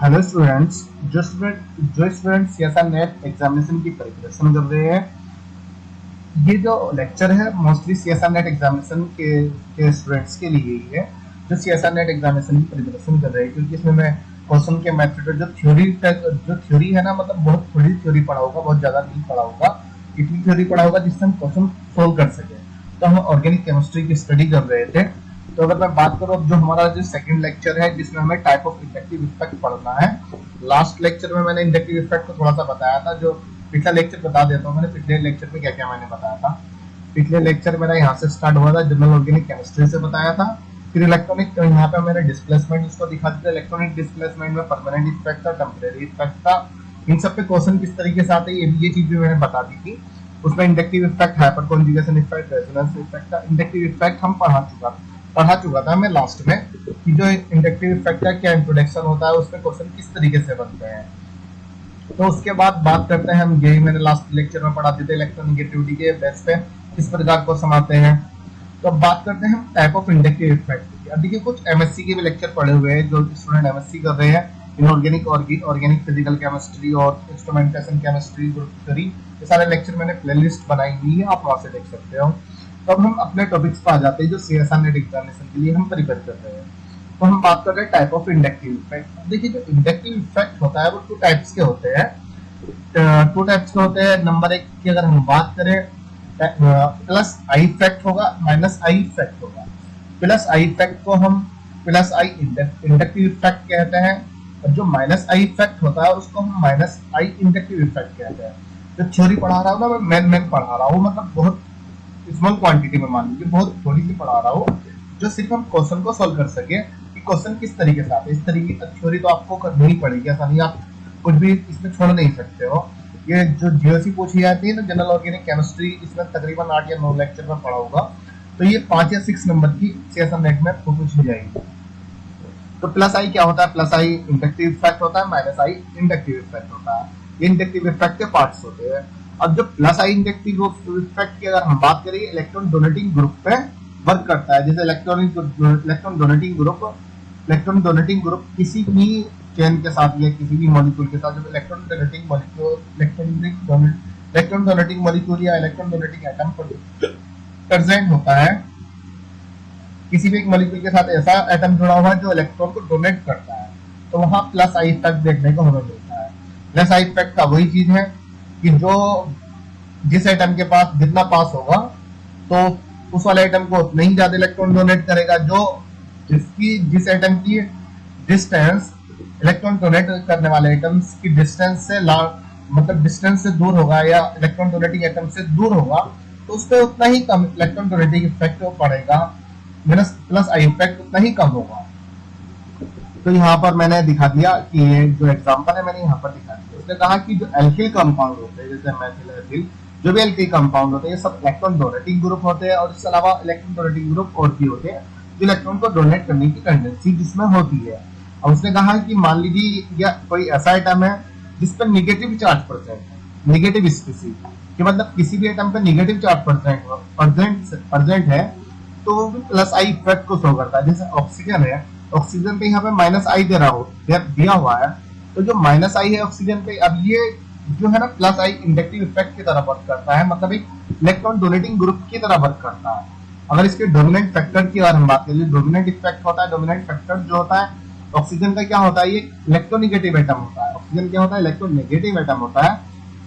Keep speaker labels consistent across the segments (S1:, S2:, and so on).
S1: Hello students, जो student CSR net examination की preparation कर रहे हैं, ये जो लेक्चर है मोस्टली सीएसआर नेट एग्जामिनेशन के स्टूडेंट्स के लिए ही है जो सीएसआर नेट एग्जामिनेशन की प्रिपरेशन कर रहे हैं। क्योंकि इसमें मैं क्वेश्चन के मेथड जो थ्योरी है ना, मतलब बहुत थोड़ी थ्योरी पढ़ा होगा, बहुत ज्यादा नहीं पढ़ा होगा, इतनी थ्योरी पढ़ा होगा जिससे हम क्वेश्चन सोल्व कर सके। तो हम ऑर्गेनिक केमिस्ट्री की स्टडी कर रहे थे। तो अगर मैं बात करूं, अब जो हमारा जो सेकंड लेक्चर है जिसमें हमें टाइप ऑफ इंडक्टिव इफेक्ट पढ़ना है। लास्ट लेक्चर में मैंने इंडक्टिव इफेक्ट को थोड़ा सा बताया था, जो पिछला लेक्चर बता देता हूँ मैंने पिछले लेक्चर में क्या क्या मैंने बताया था। पिछले लेक्चर मेरा यहाँ से स्टार्ट हुआ था, जनरल ऑर्गेनिक केमिस्ट्री से बताया था। फिर इलेक्ट्रॉनिक, तो यहाँ पे मैंने डिस्प्लेसमेंट उसको दिखा दिया। इलेक्ट्रॉनिक डिस्प्लेसमेंट में परमानेंट इफेक्ट था, टेम्परेरी इफेक्ट था, इन सब पे क्वेश्चन किस तरीके से आते हैं ये चीज भी मैंने बता दी थी। उसमें inductive effect, hyper conjugation effect, resonance effect था। इंडक्टिव इफेक्ट हम पढ़ा चुका था मैं लास्ट में कि जो इंडक्टिव इफेक्ट का क्या इंट्रोडक्शन होता है, उसमें क्वेश्चन किस तरीके से बनते हैं। तो उसके बाद बात करते हैं हम, यही मैंने लास्ट लेक्चर में पढ़ा थे इलेक्ट्रोनेगेटिविटी के बेस पे किस प्रकार को समाते हैं। तो अब बात करते हैं हम टाइप ऑफ इंडक्टिव इफेक्ट की। अब देखिए, कुछ एमएससी के भी लेक्चर पढ़े हुए हैं जो स्टूडेंट एमएससी कर रहे हैं, इनऑर्गेनिक ऑर्गेनिक फिजिकल केमिस्ट्री और इंस्ट्रूमेंटेशन केमिस्ट्री, ग्रुप थ्योरी, ये सारे लेक्चर मैंने प्लेलिस्ट बनाई हुई है, आप वहां से देख सकते हो। तो अब हम अपने टॉपिक्स पर आ जाते हैं जो सीएसआर नेट एग्जामिनेशन के लिए हम प्रिपेयर कर रहे हैं। तो हम बात कर रहे हैं टाइप ऑफ इंडक्टिव इफेक्ट। देखिए, जो इंडक्टिव इफेक्ट होता है वो टू टाइप्स के होते हैं। नंबर एक की अगर हम बात करें, प्लस आई इफेक्ट होगा, माइनस आई इफेक्ट होगा। प्लस आई इफेक्ट को हम प्लस आई इंडक्टिव इफेक्ट कहते हैं, और जो माइनस आई इफेक्ट होता है उसको हम माइनस आई इंडक्टिव इफेक्ट कहते हैं। जो थ्योरी पढ़ा रहा हूँ ना, मैं पढ़ा रहा हूँ, मतलब बहुत स्मॉल क्वांटिटी में, मान लीजिए बहुत थोड़ी सी पढ़ा रहा हूँ, जो सिर्फ हम क्वेश्चन को सॉल्व कर सके कि क्वेश्चन किस तरीके से आते हैं। इस तरीके की थ्योरी तो आपको करनी ही पड़ेगी, ऐसा नहीं आप कुछ भी इसमें छोड़ नहीं सकते हो। ये जो जीओसी पूछी जाती है ना, जनरल ऑर्गेनिक केमिस्ट्री, इसमें तकरीबन 8 या 9 लेक्चर में पढ़ा होगा। तो ये 5 या 6 नंबर की सीएसआर नेट में पूछी जाएगी। तो प्लस आई क्या होता है? प्लस आई इंडक्टिव इफेक्ट होता है, माइनस आई इंडक्टिव इफेक्ट होता है। ये इंडक्टिव इफेक्ट के पार्ट्स होते हैं। अब जो प्लस आई इंडक्टिव इफेक्ट की अगर हम बात करें, इलेक्ट्रॉन डोनेटिंग ग्रुप पे वर्क करता है। जैसे इलेक्ट्रॉन डोनेटिंग ग्रुप किसी भी चेन के साथ या किसी भी मॉलिक्यूल के साथ, जब इलेक्ट्रॉन डोनेटिंग मॉलिक्यूल या इलेक्ट्रॉन डोनेटिंग एटम प्रेजेंट होता है, किसी भी एक मॉलिक्यूल के साथ ऐसा एटम जुड़ा हुआ है जो इलेक्ट्रॉन को डोनेट करता है, तो वहां प्लस आई इफेक्ट देखने को हमें मिलता है। प्लस आई इफेक्ट का वही चीज है कि जो जिस एटम के पास जितना पास होगा तो उस वाले एटम को उतना ही ज्यादा इलेक्ट्रॉन डोनेट करेगा। जिस एटम की डिस्टेंस इलेक्ट्रॉन डोनेट करने वाले एटम्स की डिस्टेंस से मतलब डिस्टेंस से दूर होगा या इलेक्ट्रॉन डोनेटिंग एटम से दूर होगा, तो उस पर उतना ही कम इलेक्ट्रॉन डोनेटिंग इफेक्ट पड़ेगा, प्लस आई इफेक्ट उतना ही कम होगा। तो यहाँ पर मैंने दिखा दिया कि ये जो एग्जांपल है मैंने यहाँ पर दिखा दिया। उसने कहा कि जो एल्किल कंपाउंड होते हैं, जैसे मेथिल, एथिल, जो भी एल्किल कंपाउंड होते हैं, ये सब इलेक्ट्रॉन डोनेटिंग ग्रुप होते हैं। और इसके अलावा इलेक्ट्रॉन डोनेटिंग ग्रुप और भी होते हैं जो इलेक्ट्रॉन को डोनेट करने की टेंडेंसी जिसमें होती है। और उसने कहा कि मान लीजिए या कोई ऐसा आइटम है जिस पर निगेटिव चार्ज परसेंट है, निगेटिव स्पीसीज, कि मतलब किसी भी आइटम पे निगेटिव चार्ज परसेंट है, तो वो भी प्लस आई इफेक्ट को शो करता है। जैसे ऑक्सीजन है, ऑक्सीजन पे यहाँ पे माइनस आई दिया हुआ है, तो जो माइनस आई है ऑक्सीजन पे, अब ये जो है ना प्लस आई इंडक्टिव इफेक्ट की तरह वर्क करता है, मतलब एक इलेक्ट्रॉन डोनेटिंग ग्रुप की तरह वर्क करता है। अगर इसके डोमिनेंट फैक्टर की अगर हम बात करें, डोमिनेंट इफेक्ट होता है, डोमिनेंट फैक्टर जो होता है ऑक्सीजन का क्या होता है, ये इलेक्ट्रोनेगेटिव एटम होता है। ऑक्सीजन क्या होता है? इलेक्ट्रोनेगेटिव एटम होता है,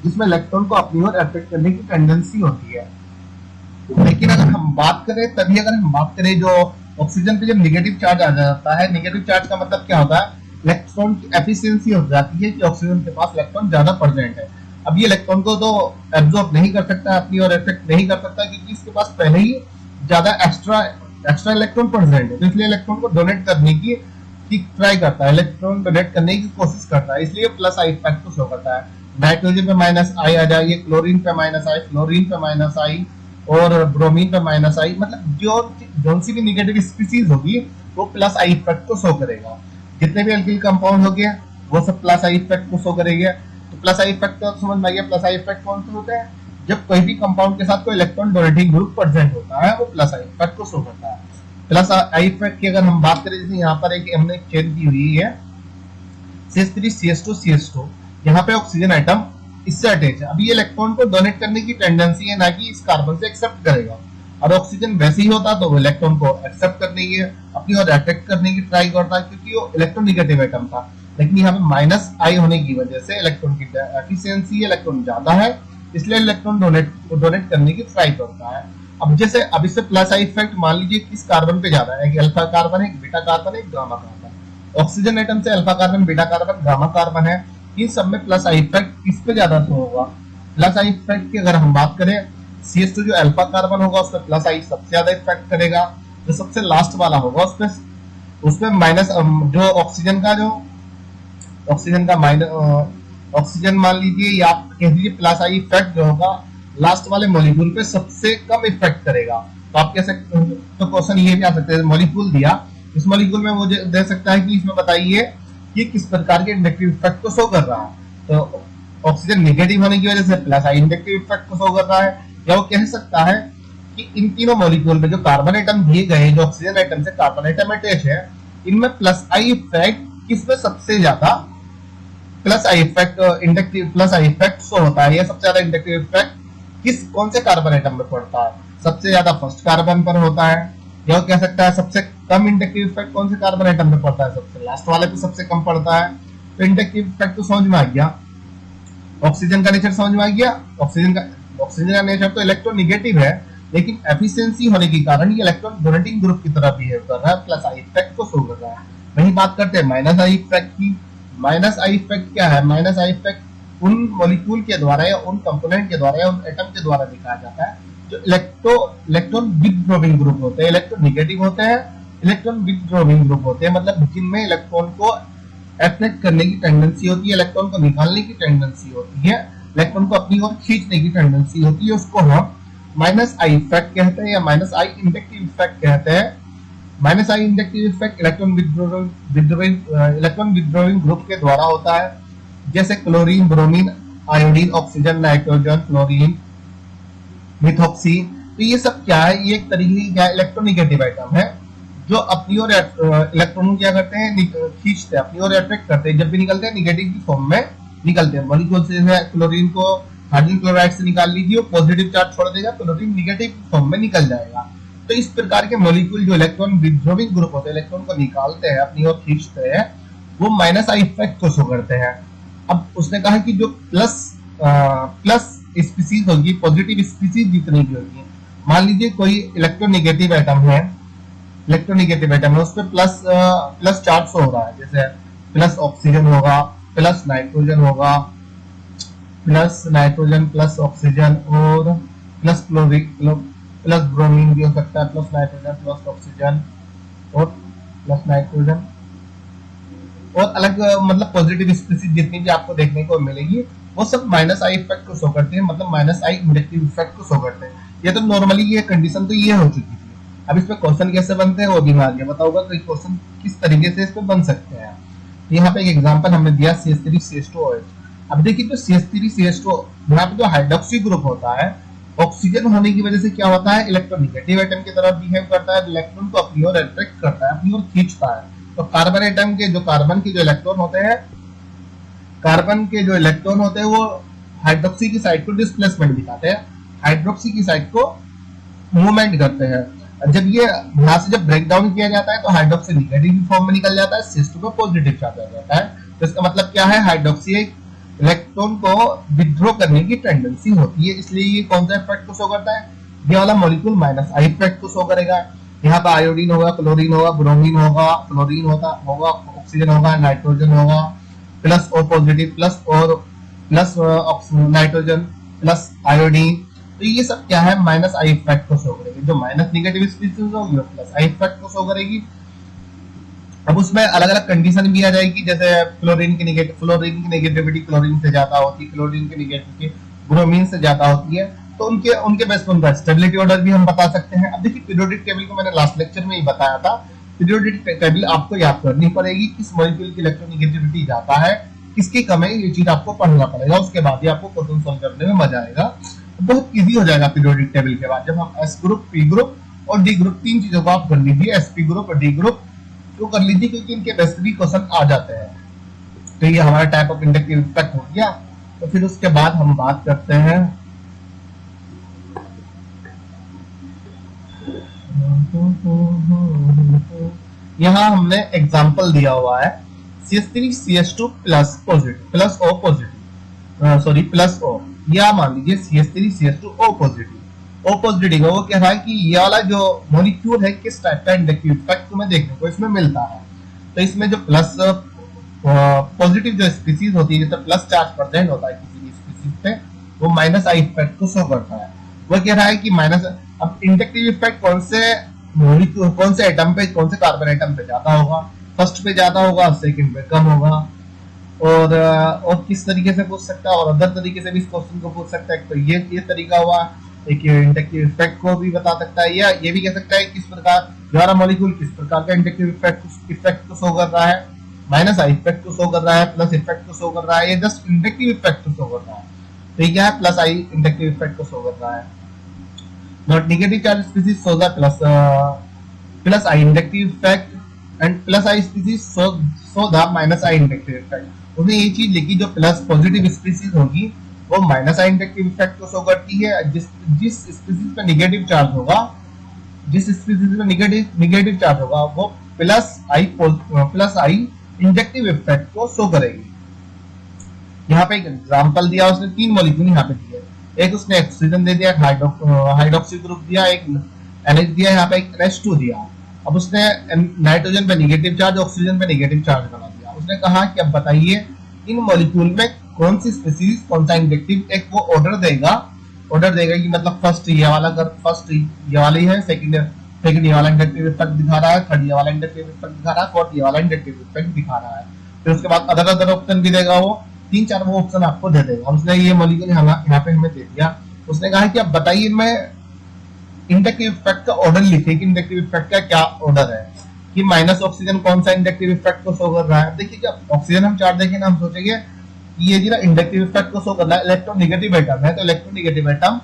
S1: जिसमें इलेक्ट्रॉन को अपनी ओर अट्रैक्ट करने की टेंडेंसी होती है। लेकिन अगर हम बात करें जो ऑक्सीजन पे जब निगेटिव चार्ज आ जाता है, निगेटिव चार्ज का मतलब क्या होता है? इलेक्ट्रॉन की एफिशिएंसी हो जाती है कि ऑक्सीजन के पास इलेक्ट्रॉन ज्यादा प्रेजेंट है। अब ये इलेक्ट्रॉन को तो एब्जॉर्ब नहीं कर सकता, अपनी ओर अट्रैक्ट नहीं कर सकता, क्योंकि इसके पास पहले ही ज्यादा एक्स्ट्रा इलेक्ट्रॉन प्रेजेंट है। तो इसलिए इलेक्ट्रॉन को डोनेट करने की ट्राई करता है, इलेक्ट्रॉन डोनेट करने की कोशिश करता है, इसलिए प्लस आई इफेक्ट को शो करता है। नाइट्रोजन पे माइनस आई आ जाएगी, क्लोरीन पे माइनस आई, फ्लोरीन पे माइनस आई और ब्रोमीन पे माइनस आई, मतलब जो सी भी निगेटिव स्पीसीज होगी वो प्लस आई इफेक्ट को शो करेगा। जितने भी एल्किल कंपाउंड हो गया वो सब प्लस आई इफेक्ट को शो करेगा। तो प्लस आई इफेक्ट तो समझ में आ गया। प्लस आई इफेक्ट कौन से होते हैं? जब कोई भी कंपाउंड के साथ कोई इलेक्ट्रॉन डोनेटिंग ग्रुप प्रेजेंट होता है, वो प्लस आई इफेक्ट को शो करता है। प्लस आई इफेक्ट की अगर हम बात करें, जैसे यहाँ पर एक हमने चेन की हुई है CH3CH2 यहाँ पे ऑक्सीजन आइटम इससे अटैच है। अभी ये इलेक्ट्रॉन को डोनेट करने की टेंडेंसी है, ना कि इस कार्बन से एक्सेप्ट करेगा। और ऑक्सीजन वैसे ही होता तो वो इलेक्ट्रॉन को एक्सेप्ट करने की, अपनी ओर अट्रैक्ट करने की ट्राई करता, क्योंकि वो इलेक्ट्रोनिगेटिव आइटम था। लेकिन यहाँ पे माइनस आई होने की वजह से इलेक्ट्रॉन की एफिशिएंसी, इलेक्ट्रॉन ज्यादा है, इसलिए इलेक्ट्रॉन डोनेट करने की ट्राई करता है। अब इससे प्लस आई इफेक्ट मान लीजिए किस कार्बन पे ज्यादा है, एक अल्फा कार्बन है, एक बीटा कार्बन है, एक गामा कार्बन। ऑक्सीजन आइटम से alpha carbon, beta carbon, gamma carbon है, इन सब में प्लस आई इफेक्ट किस पे ज्यादा शो होगा? प्लस आई इफेक्ट की अगर हम बात करें, CH2 जो अल्फा कार्बन होगा उस पर प्लस आई सबसे ज्यादा इफेक्ट करेगा। जो सबसे लास्ट वाला होगा उसमें माइनस, जो ऑक्सीजन मान लीजिए, या आप कह दीजिए प्लस आई इफेक्ट जो होगा लास्ट वाले मॉलिक्यूल पे सबसे कम इफेक्ट करेगा। तो आप कह सकते, तो क्वेश्चन ये भी आ सकते हैं, मॉलिक्यूल दिया, इस मॉलिक्यूल में वो दे सकता है कि इसमें बताइए कि किस प्रकार के इंडक्टिव इफेक्ट को शो कर रहा है। तो ऑक्सीजन नेगेटिव होने की वजह से प्लस आई इंडक्टिव इफेक्ट को शो कर रहा है। या वो कह सकता है कि इन तीनों मॉलिक्यूल में जो कार्बन आइटम दिए गए, जो ऑक्सीजन आइटम से कार्बन आइटम अटैच है, इनमें प्लस आई इफेक्ट किसमें सबसे ज्यादा प्लस आई इफेक्ट शो होता है, या सबसे ज्यादा इंडक्टिव इफेक्ट कौन से कार्बन आइटम में पड़ता है? सबसे ज्यादा फर्स्ट कार्बन पर होता है। या कह सकता है सबसे कम इंडक्टिव इफेक्ट कौन से कार्बन आइटम में पड़ता है? सबसे लास्ट वाले पे सबसे कम पड़ता है। तो इंडक्टिव इफेक्ट तो समझ में आ गया, ऑक्सीजन का नेचर समझ में आ गया। ऑक्सीजन का नेचर तो इलेक्ट्रोनिगेटिव है, लेकिन एफिशिएंसी होने के कारण ये इलेक्ट्रॉन डोनेटिंग ग्रुप की तरह बिहेव कर रहा है, प्लस आई इफेक्ट को शो कर रहा है। वही बात करते हैं माइनस आई इफेक्ट की। माइनस आई इफेक्ट क्या है? माइनस आई इफेक्ट उन मॉलिक्यूल के द्वारा या उन कंपोनेंट के द्वारा या उन एटम के द्वारा दिखाया जाता है जो इलेक्ट्रॉन विथड्रॉइंग ग्रुप होते हैं, इलेक्ट्रोनिगेटिव होते हैं, इलेक्ट्रॉन विथड्रॉइंग ग्रुप होते हैं, मतलब जिनमें इलेक्ट्रॉन को अट्रैक्ट करने की टेंडेंसी होती है, इलेक्ट्रॉन को निकालने की टेंडेंसी होती है, इलेक्ट्रॉन को अपनी ओर खींचने की टेंडेंसी होती है। उसको हम माइनस आई इफेक्ट कहते हैं या माइनस आई इंडक्टिव इफेक्ट कहते हैं। Minus I inductive effect electron withdrawing group के द्वारा होता है, जैसे chlorine, bromine, iodine, oxygen, nitrogen, fluorine, methoxy. तो ये सब क्या है? ये एक तरीके की क्या इलेक्ट्रोनिगेटिव आइटम है, जो अपनी ओर इलेक्ट्रॉन क्या करते हैं, खींचते हैं, अपनी ओर अट्रैक्ट करते हैं। जब भी निकलते हैं निगेटिव की फॉर्म में निकलते हैं। मॉलिक्यूल से क्लोरीन को हाइड्रोजन क्लोराइड से निकाल लीजिए, पॉजिटिव चार्ज छोड़ देगा, क्लोरीन निगेटिव फॉर्म में निकल जाएगा। तो इस प्रकार के मॉलिक्यूल जो इलेक्ट्रॉन विथड्रॉइंग ग्रुप होते हैं, इलेक्ट्रॉन को निकालते हैं, अपनी ओर खींचते हैं, वो माइनस आई इफेक्ट को शो करते हैं। अब उसने कहा कि जो प्लस स्पीसीज होगी, पॉजिटिव स्पीसीज जितनी भी होगी, मान लीजिए कोई इलेक्ट्रोनिगेटिव आइटम है, उस पर प्लस चार्ज हो रहा है, जैसे प्लस ऑक्सीजन होगा, प्लस नाइट्रोजन होगा, प्लस ऑक्सीजन, और प्लस क्लोरीन, प्लस ब्रोमीन भी हो सकता है, प्लस नाइट्रोजन, प्लस ऑक्सीजन और प्लस नाइट्रोजन, और अलग मतलब पॉजिटिव स्पीसीज जितनी भी आपको देखने को मिलेगी, वो सब माइनस आई इफेक्ट को शो करते हैं, मतलब माइनस आई इंडक्टिव इफेक्ट को शो करते हैं। ये तो नॉर्मली ये कंडीशन तो ये हो चुकी थी। अब इस पे क्वेश्चन कैसे बनते हैं वो भी मैं आगे बताऊंगा। तो क्वेश्चन किस तरीके से इस पे बन सकते हैं, यहाँ पे एक एग्जांपल हमने दिया CH3CH2OH। अब देखिए जो CH3CH2 यहाँ पे जो हाइड्रोक्सी ग्रुप होता है, ऑक्सीजन होने की वजह से क्या होता है, इलेक्ट्रोनिगेटिव आइटम की तरह बिहेव करता है, इलेक्ट्रॉन को अपनी ओर अट्रैक्ट करता है, अपनी ओर खींचता है। तो कार्बन आइटम के जो कार्बन के जो इलेक्ट्रॉन होते हैं वो हाइड्रोक्सी की साइड को डिस्प्लेसमेंट दिखाते हैं, हाइड्रोक्सी की साइड को मूवमेंट करते हैं। जब ये यहाँ से जब ब्रेक डाउन किया जाता है तो हाइड्रोक्सी नेगेटिव फॉर्म में निकल जाता है, CH2 को पॉजिटिव चार्ज आ जाता है। तो इसका मतलब क्या है, हाइड्रोक्सी इलेक्ट्रॉन को विथड्रॉ करने की टेंडेंसी होती है, इसलिए ये कौन सा इफेक्ट को शो करता है, ये वाला मॉलिक्यूल माइनस आई इफेक्ट को शो करेगा। यहाँ पर आयोडीन होगा, क्लोरीन होगा, ब्रोमीन होगा, फ्लोरीन होगा, ऑक्सीजन होगा, नाइट्रोजन होगा, प्लस और positive, plus nitrogen, plus iodine. तो ये सब क्या है, माइनस आई इफेक्ट को शो करेगी। जो माइनस निगेटिव स्पीसीज होगी प्लस आई इफेक्ट को शो करेगी। अब उसमें अलग अलग कंडीशन भी आ जाएगी, जैसे फ्लोरीन की नेगेटिविटी क्लोरीन से ज्यादा होती है, क्लोरीन की नेगेटिविटी ब्रोमीन से ज्यादा होती है। तो उनके बेस पर उनका स्टेबिलिटी ऑर्डर भी हम बता सकते हैं। अब देखिए पीरियोडिक टेबल को मैंने लास्ट लेक्चर में ही बताया था, पीरियोडिक टेबल आपको याद करनी पड़ेगी, किस मॉलिक्यूल की इलेक्ट्रोनिगेटिविटी ज्यादा है, किसकी कम है, ये चीज आपको पढ़ना पड़ेगा। उसके बाद ही आपको क्वेश्चन सॉल्व करने में मजा आएगा, बहुत इजी हो जाएगा पीरियोडिक टेबल के बाद। जब हम एस ग्रुप, पी ग्रुप और डी ग्रुप, तीन चीजों को आप कर लीजिए, एसपी ग्रुप और डी ग्रुप तो कर लीजिए, क्योंकि इनके बेस भी क्वेश्चन आ जाते हैं। तो ये हमारा टाइप ऑफ इंडक्टिव इफेक्ट हो गया। तो फिर उसके बाद हम बात करते हैं यहाँ हमने एग्जांपल दिया हुआ है CH3CH2 plus positive plus O positive sorry plus O, या मान लीजिए CH3CH2 O positive. O positive वो कह रहा है कि ये वाला जो मॉलिक्यूल है किस टाइप का इंडक्टिव इफेक्ट तुम्हें देखने को इसमें मिलता है। तो इसमें जो प्लस पॉजिटिव जो स्पीसीज होती है, जैसे प्लस चार्ज प्रेजेंट होता है किसी भी स्पीसीज पे, वो माइनस आई इफेक्ट को शो करता है। वो कह रहा है कि माइनस, अब इंडक्टिव इफेक्ट कौन से मॉलिक्यूल, कौन से एटम पे, कौन से कार्बन एटम पे ज्यादा होगा, फर्स्ट पे ज्यादा होगा, सेकंड पे कम होगा। और किस तरीके से पूछ सकता है, और अदर तरीके से भी इस क्वेश्चन को पूछ सकता है। तो ये तरीका हुआ एक इंडक्टिव इफेक्ट को भी बता सकता है, या ये भी कह सकता है किस प्रकार द्वारा मॉलिक्यूल किस प्रकार का इंडक्टिव इफेक्ट को शो कर रहा है, माइनस आई इफेक्ट को शो कर रहा है, प्लस इफेक्ट को शो कर रहा है, या जस्ट इंडक्टिव इफेक्ट को शो कर रहा है। तो ये क्या है, प्लस आई इंडक्टिव इफेक्ट को शो कर रहा है। Not negative charge species show the plus I inductive effect and plus I species show the minus I inductive effect. उसने ये चीज लिखी, जो प्लस पॉजिटिव स्पीसीज होगी वो माइनस आई इंडक्टिव इफेक्ट को शो करती है, जिस स्पीसीज पे नेगेटिव चार्ज होगा, जिस स्पीसीज पे नेगेटिव चार्ज होगा वो प्लस आई इंडक्टिव इफेक्ट को शो करेगी। यहाँ पे एक एग्जांपल दिया उसने, 3 मॉलिक्यूल यहाँ पे दिए, एक उसने ऑक्सीजन दे दिया, हाइड्रोक्सी ग्रुप दिया, एक NH दिया, यहाँ पे एक NH2 दिया। अब उसने नाइट्रोजन पे नेगेटिव चार्ज, ऑक्सीजन पे नेगेटिव चार्ज बना दिया। उसने कहा कि अब बताइए इन मॉलिक्यूल में कौन सी स्पीसीज कौन सा इंडक्टिव, एक वो ऑर्डर देगा कि मतलब फर्स्ट ये वाला ही है, सेकंड ये वाला इंडक्टिव इफेक्ट दिखा रहा है, थर्ड ये वाला इंडक्टिव इफेक्ट दिखा रहा है, फोर्थ ये वाला इंडक्टिव इफेक्ट दिखा रहा है। फिर उसके बाद अदर ऑप्शन भी देगा, वो 3-4 वो ऑप्शन आपको दे देगा। उसने ये मॉलिक्यूल यहाँ पे हमें दे दिया। उसने कहा कि अब बताइए इनमें इंडक्टिव इफेक्ट का ऑर्डर लिखिए कि इंडक्टिव इफेक्ट का क्या ऑर्डर है, कि माइनस ऑक्सीजन कौन सा इंडक्टिव इफेक्ट को शो कर रहा है। देखिए जब ऑक्सीजन हम चार्ज देखें ना, हम सोचेंगे ये जी ना इंडक्टिव इफेक्ट को शो कर रहा है, इलेक्ट्रोनेगेटिव एटम है, तो इलेक्ट्रोनेगेटिव एटम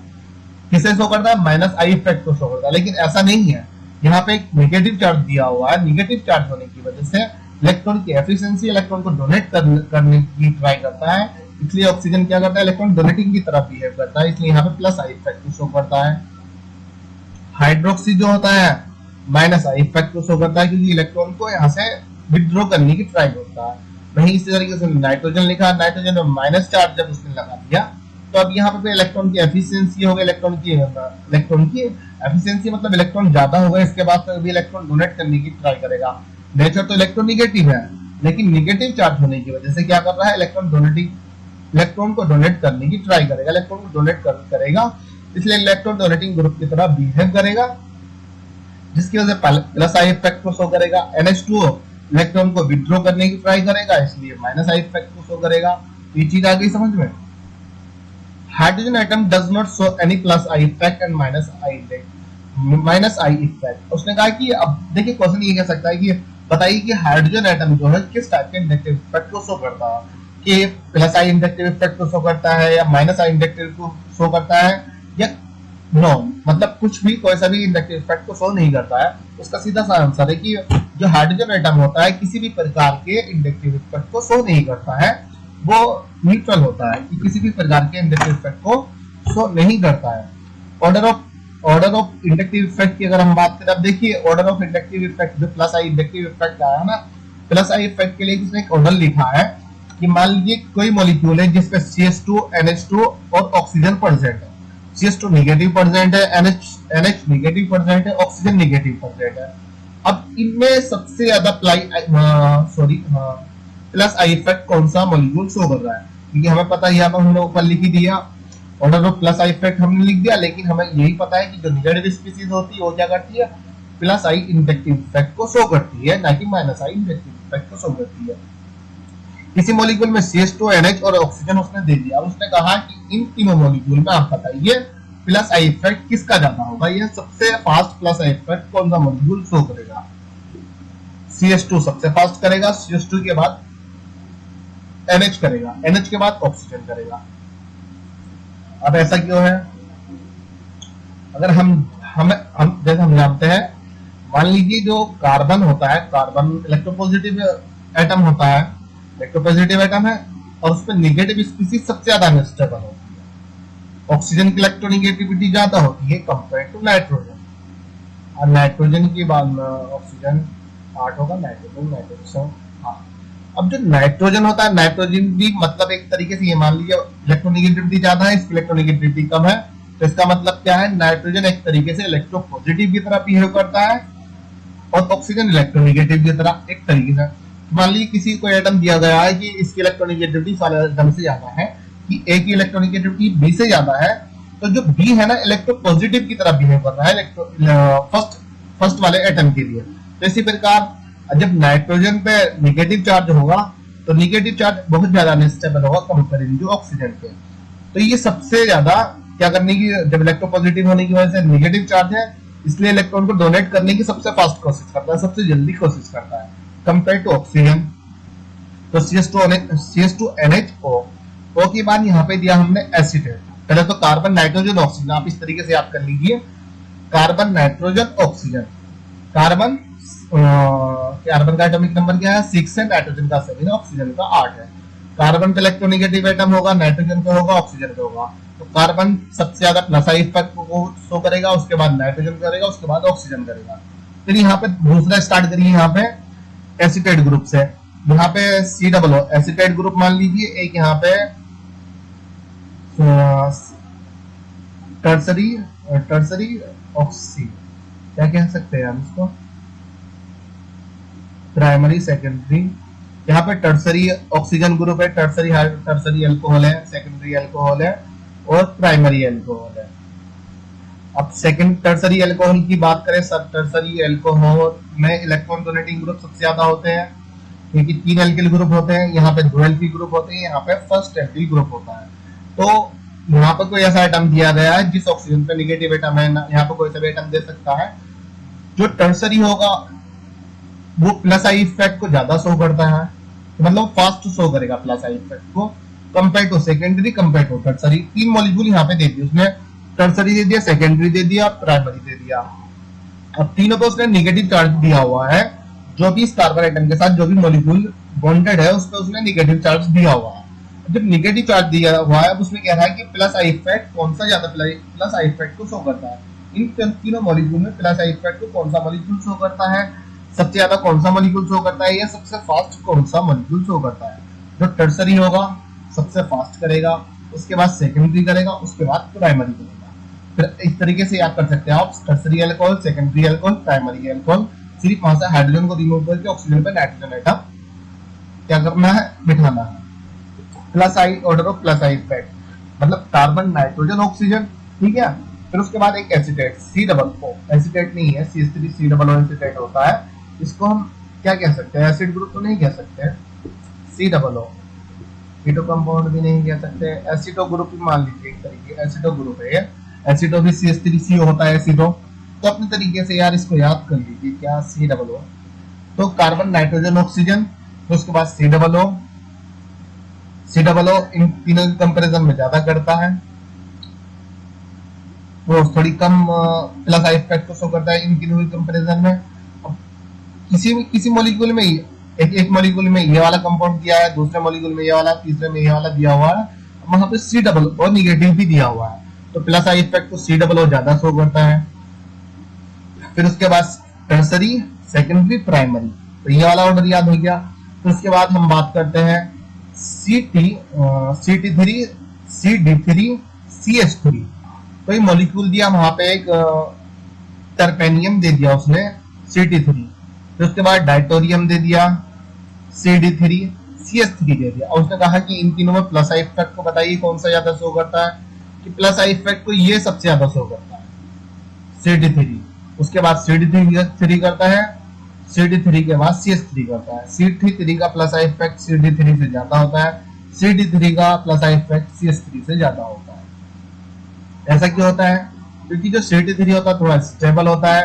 S1: किसे शो करता है, माइनस आई इफेक्ट को शो करता है। लेकिन ऐसा नहीं है, यहाँ पे एक नेगेटिव चार्ज दिया हुआ है, नेगेटिव चार्ज होने की वजह से इलेक्ट्रॉन की एफिशिएंसी इलेक्ट्रॉन को डोनेट करने की ट्राई करता है, इसलिए ऑक्सीजन क्या करता है, इलेक्ट्रॉन डोनेटिंग की तरफ बिहेव करता है, इसलिए यहाँ पे प्लस आई इफेक्ट को शो करता है। हाइड्रोक्सी जो होता है माइनस आई इफेक्ट को शो करता है, क्योंकि इलेक्ट्रॉन को यहाँ से विथड्रॉ करने की ट्राई करता है। वहीं इसी तरीके से नाइट्रोजन लिखा, नाइट्रोजन में माइनस चार्ज जब उसने लगा दिया, तो अब यहाँ पे इलेक्ट्रॉन की एफिशिएंसी हो गई, इलेक्ट्रॉन की एफिशिएंसी मतलब इलेक्ट्रॉन ज्यादा होगा, इसके बाद भी इलेक्ट्रॉन डोनेट करने की ट्राई करेगा। नेचर तो इलेक्ट्रोनेगेटिव है, लेकिन नेगेटिव चार्ज होने की वजह से क्या कर रहा है, इलेक्ट्रॉन को डोनेट करने की ट्राई करेगा, इलेक्ट्रॉन को डोनेट करेगा, इसलिए इलेक्ट्रॉन डोनेटिंग ग्रुप की तरह बिहेव करेगा, जिसकी वजह से प्लस आई इफेक्ट को शो करेगा। NH2 इलेक्ट्रॉन को विथड्रॉ करने की ट्राई करेगा, इसलिए माइनस आई इफेक्ट को शो करेगा। ये चीज आ गई समझ में। Hydrogen atom does not show any plus I effect and minus I effect. उसने कहा कि अब देखिए क्वेश्चन ये कह सकता है कि बताइए कि हाइड्रोजन एटम जो है किस टाइप के इंडक्टिव इफेक्ट को शो करता है, कि प्लस आई इंडक्टिव इफेक्ट को शो करता है, या माइनस आई इंडक्टिव को शो करता है, या नो मतलब कुछ भी, कोई सा भी इंडक्टिव इफेक्ट को शो नहीं करता है। उसका सीधा सा आंसर है कि जो हाइड्रोजन एटम होता है किसी भी प्रकार के इंडक्टिव इफेक्ट को शो नहीं करता है, वो न्यूट्रल होता है, कि किसी भी प्रकार के इंडक्टिव इफेक्ट को शो नहीं करता है। ऑर्डर ऑफ इंडक्टिव इफेक्ट की अगर हम बात करें, अब देखिए ऑर्डर ऑफ इंडक्टिव इफेक्ट जो प्लस आई इंडक्टिव इफेक्ट आया है ना, प्लस आई इफेक्ट के लिए इसने एक ऑर्डर लिखा है कि मान लीजिए कोई मॉलिक्यूल है जिसपे CH2 NH2 और ऑक्सीजन प्रेजेंट है, CH2 नेगेटिव प्रेजेंट है, NH नेगेटिव प्रेजेंट है, ऑक्सीजन नेगेटिव प्रेजेंट है। अब इनमें सबसे ज्यादा प्लस आई इफेक्ट कौन सा मॉलिक्यूल शो कर रहा है, क्योंकि हमें पता है यहाँ पर हमने ऊपर लिख ही दिया order of plus I effect हमने लिख दिया, लेकिन हमें यही पता है कि जो नेगेटिव स्पीसीज होती है वो क्या करती है, प्लस आई इंडक्टिव इफेक्ट को शो करती है, ना कि माइनस आई इंडक्टिव इफेक्ट को शो करती है। किसी मॉलिक्यूल में CH2 NH और ऑक्सीजन उसने दे दिया, उसने कहा कि इन तीनों मॉलिक्यूल में आप बताइए प्लस आई इफेक्ट किसका ज्यादा होगा, ये सबसे फास्ट प्लस आई इफेक्ट कौन सा मॉलिक्यूल शो करेगा। CH2 सबसे फास्ट करेगा, CH2 के बाद NH करेगा, NH के बाद ऑक्सीजन करेगा। अब ऐसा क्यों है, अगर हम जैसे हम जानते हैं, मान लीजिए जो कार्बन होता है, कार्बन इलेक्ट्रोपॉजिटिव एटम होता है, इलेक्ट्रोपॉजिटिव एटम है और उस पर नेगेटिव स्पीसीज सबसे ज्यादा अनस्टेबल होती है। ऑक्सीजन की इलेक्ट्रोनेगेटिविटी ज्यादा होती है कंपेयर टू नाइट्रोजन, और नाइट्रोजन के बाद में ऑक्सीजन 8 होगा, नाइट्रोजन नाइट्रोजन। हाँ, अब जो नाइट्रोजन होता है, नाइट्रोजन भी मतलब एक तरीके से ये मान लीजिए इलेक्ट्रोनेगेटिविटी ज्यादा है, इसकी इलेक्ट्रोनेगेटिविटी कम है, तो इसका मतलब क्या है, नाइट्रोजन एक तरीके से इलेक्ट्रोपॉजिटिव की तरह बिहेव करता है और ऑक्सीजन इलेक्ट्रोनेगेटिव की तरह एक तरीके से। मान लीजिए किसी को एटम दिया गया है कि इसकी इलेक्ट्रोनेगेटिविटी सारे एटम से ज्यादा है, कि ए की इलेक्ट्रोनेगेटिविटी बी से ज्यादा है, तो जो बी है ना इलेक्ट्रोपॉजिटिव की तरह बिहेव कर रहा है फर्स्ट वाले एटम के लिए। तो इसी प्रकार जब नाइट्रोजन पे नेगेटिव चार्ज होगा तो नेगेटिव चार्ज बहुत ज्यादा अनस्टेबल होगा कंपेरिजन टू ऑक्सीजन पे। तो ये सबसे ज्यादा क्या करने की, जब इलेक्ट्रोपॉजिटिव होने की वजह से नेगेटिव चार्ज है, इसलिए इलेक्ट्रॉन को डोनेट करने की सबसे फास्ट कोशिश करता है, सबसे जल्दी कोशिश करता है कंपेयर टू ऑक्सीजन। तो CH2NH O के बाद यहाँ पे दिया हमने एसीटेट। पहले तो कार्बन नाइट्रोजन ऑक्सीजन, आप इस तरीके से याद कर लीजिए, कार्बन नाइट्रोजन ऑक्सीजन। कार्बन का एटॉमिक नंबर क्या है 6 है, नाइट्रोजन का 7 है, ऑक्सीजन का 8 है। कार्बन पे इलेक्ट्रोनेगेटिव एटम होगा, नाइट्रोजन पे होगा, ऑक्सीजन पे होगा। तो कार्बन सबसे ज्यादा प्लस आई इफेक्ट को शो करेगा, उसके बाद नाइट्रोजन करेगा, उसके बाद ऑक्सीजन करेगा। फिर यहाँ पे दूसरा स्टार्ट करिए, यहाँ पे एसीटेट ग्रुप से। यहाँ पे COO एसीटेट ग्रुप मान लीजिए, एक यहाँ पे टर्सरी ऑक्सी, क्या कह सकते हैं हम इसको, प्राइमरी सेकेंडरी। यहाँ पे टर्सरी ऑक्सीजन ग्रुप है, टर्सरी अल्कोहल है, सेकेंडरी अल्कोहल है और प्राइमरी अल्कोहल है। अब सेकेंड टर्सरी अल्कोहल की बात करें, सब टर्सरी अल्कोहल में इलेक्ट्रॉन डोनेटिंग ग्रुप सबसे ज्यादा होते हैं, क्योंकि 3 एल्किल ग्रुप होते हैं, यहाँ पे 2 एल्किल ग्रुप होते हैं, यहाँ पे फर्स्ट एल्किल ग्रुप होता है। तो यहाँ पर कोई ऐसा एटम दिया गया है जिस ऑक्सीजन पे नेगेटिव एटम है, यहाँ पे कोई सा भी एटम दे सकता है। जो टर्सरी होगा वो प्लस आई इफेक्ट को ज्यादा शो करता है, मतलब फास्ट शो करेगा प्लस आई इफेक्ट को compare to secondary, compare to tertiary. 3 molecule यहाँ पे दे दिए उसने, टर्सरी दे दिया, सेकेंडरी दे दिया, प्राइमरी दे दिया। अब तीनों पे उसने नेगेटिव चार्ज दिया हुआ है, जो भी इस कार्बन एटम के साथ जो भी मॉलिक्यूल बॉन्डेड है उस पर उसने नेगेटिव चार्ज दिया हुआ है। जब नेगेटिव चार्ज दिया हुआ है उसमें कह रहा है कि प्लस आई इफेक्ट कौन सा ज्यादा प्लस आई इफेक्ट को शो करता है। इन तीनों मॉलिक्यूल में प्लस आई इफेक्ट को कौन सा मॉलिक्यूल शो करता है, सबसे ज्यादा कौन सा मॉलिक्यूल शो करता है, या सबसे फास्ट कौन सा मॉलिक्यूल शो करता है। जो टर्सरी होगा सबसे फास्ट करेगा, उसके बाद सेकेंडरी करेगा, उसके बाद प्राइमरी करेगा। फिर इस तरीके से याद कर सकते हैं आप, tertiary alcohol, secondary alcohol, primary alcohol. सिर्फ वहां से हाइड्रोजन को रिमूव करके ऑक्सीजन पे नाइट्रोजन एटम क्या करना है, बिठाना है। Plus I order of plus I effect, मतलब कार्बन नाइट्रोजन ऑक्सीजन, ठीक है। फिर उसके बाद एक एसीटेट, COO एसीटेट नहीं है, CH3COO एसीटेट होता है। इसको हम क्या कह सकते हैं, एसिड ग्रुप तो नहीं कह सकते, COO कीटो कंपाउंड भी नहीं कह सकते, एसिटो ग्रुप भी मान लीजिए एक तरीके, एसिटो ग्रुप है ये। एसिटो भी CH3CO होता है, एसिटो। तो अपने तरीके से यार इसको याद कर लीजिए, क्या COO। तो कार्बन नाइट्रोजन ऑक्सीजन, तो उसके बाद COO इन तीनों के कंपैरिजन में ज्यादा करता है, वो थोड़ी कम प्लस आई इफेक्ट को शो करता है इन तीनों के कंपैरिजन में। किसी मॉलिक्यूल में एक मॉलिक्यूल में ये वाला कंपाउंड दिया है, दूसरे मॉलिक्यूल में ये वाला, तीसरे में ये वाला दिया हुआ है, वहां पे COO नेगेटिव भी दिया हुआ है, तो प्लस आई इफेक्ट को COO ज्यादा शो करता है। फिर उसके बाद टर्सरी, सेकेंडरी, प्राइमरी, तो ये वाला ऑर्डर याद हो गया। तो उसके बाद हम बात करते हैं CT3, CD3, CH3। तो ये मॉलिक्यूल दिया, वहां पे एक टर्पेनियम दे दिया उसने, CT3। फिर उसके बाद डाइटोरियम दे दिया, CD3, CH3 दे दिया। और उसने कहा कि इन तीनों में प्लस आई इफेक्ट को बताइए कौन सा ज्यादा शो करता है, कि प्लस आई इफेक्ट को ये सबसे ज्यादा शो करता है, CD3। उसके बाद CD3 करता है, CD3 के बाद CH3 करता है। CD3 का प्लस आई इफेक्ट CD3 से ज्यादा होता है, CD3 का प्लस आई इफेक्ट CH3 से ज्यादा होता है। ऐसा क्यों होता है, क्योंकि जो CD3 होता है थोड़ा स्टेबल होता है,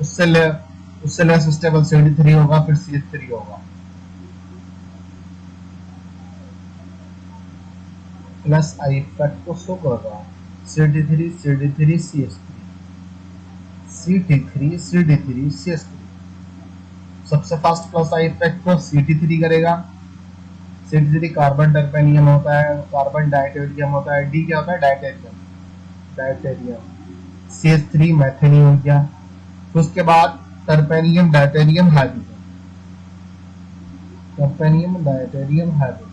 S1: उससे लेस स्टेबल CD3 होगा, फिर CH3 होगा। प्लस आई इफेक्ट को शो कर रहा है, CD3, CH3, CT3, CD3, CH3। सबसे फास्ट प्लस आई इफेक्ट को CT3 करेगा, CH3 कार्बन टर्पेनियम होता है, कार्बन डायटेरियम होता है, D क्या होता है, डायटेरियम, CH3 मैथेनियम हो गया। तो उसके बाद टर्पेनियम डायटेरियम हाइड्रोजन, टर्पेनियम डायटेरियम हाइड्रोजन।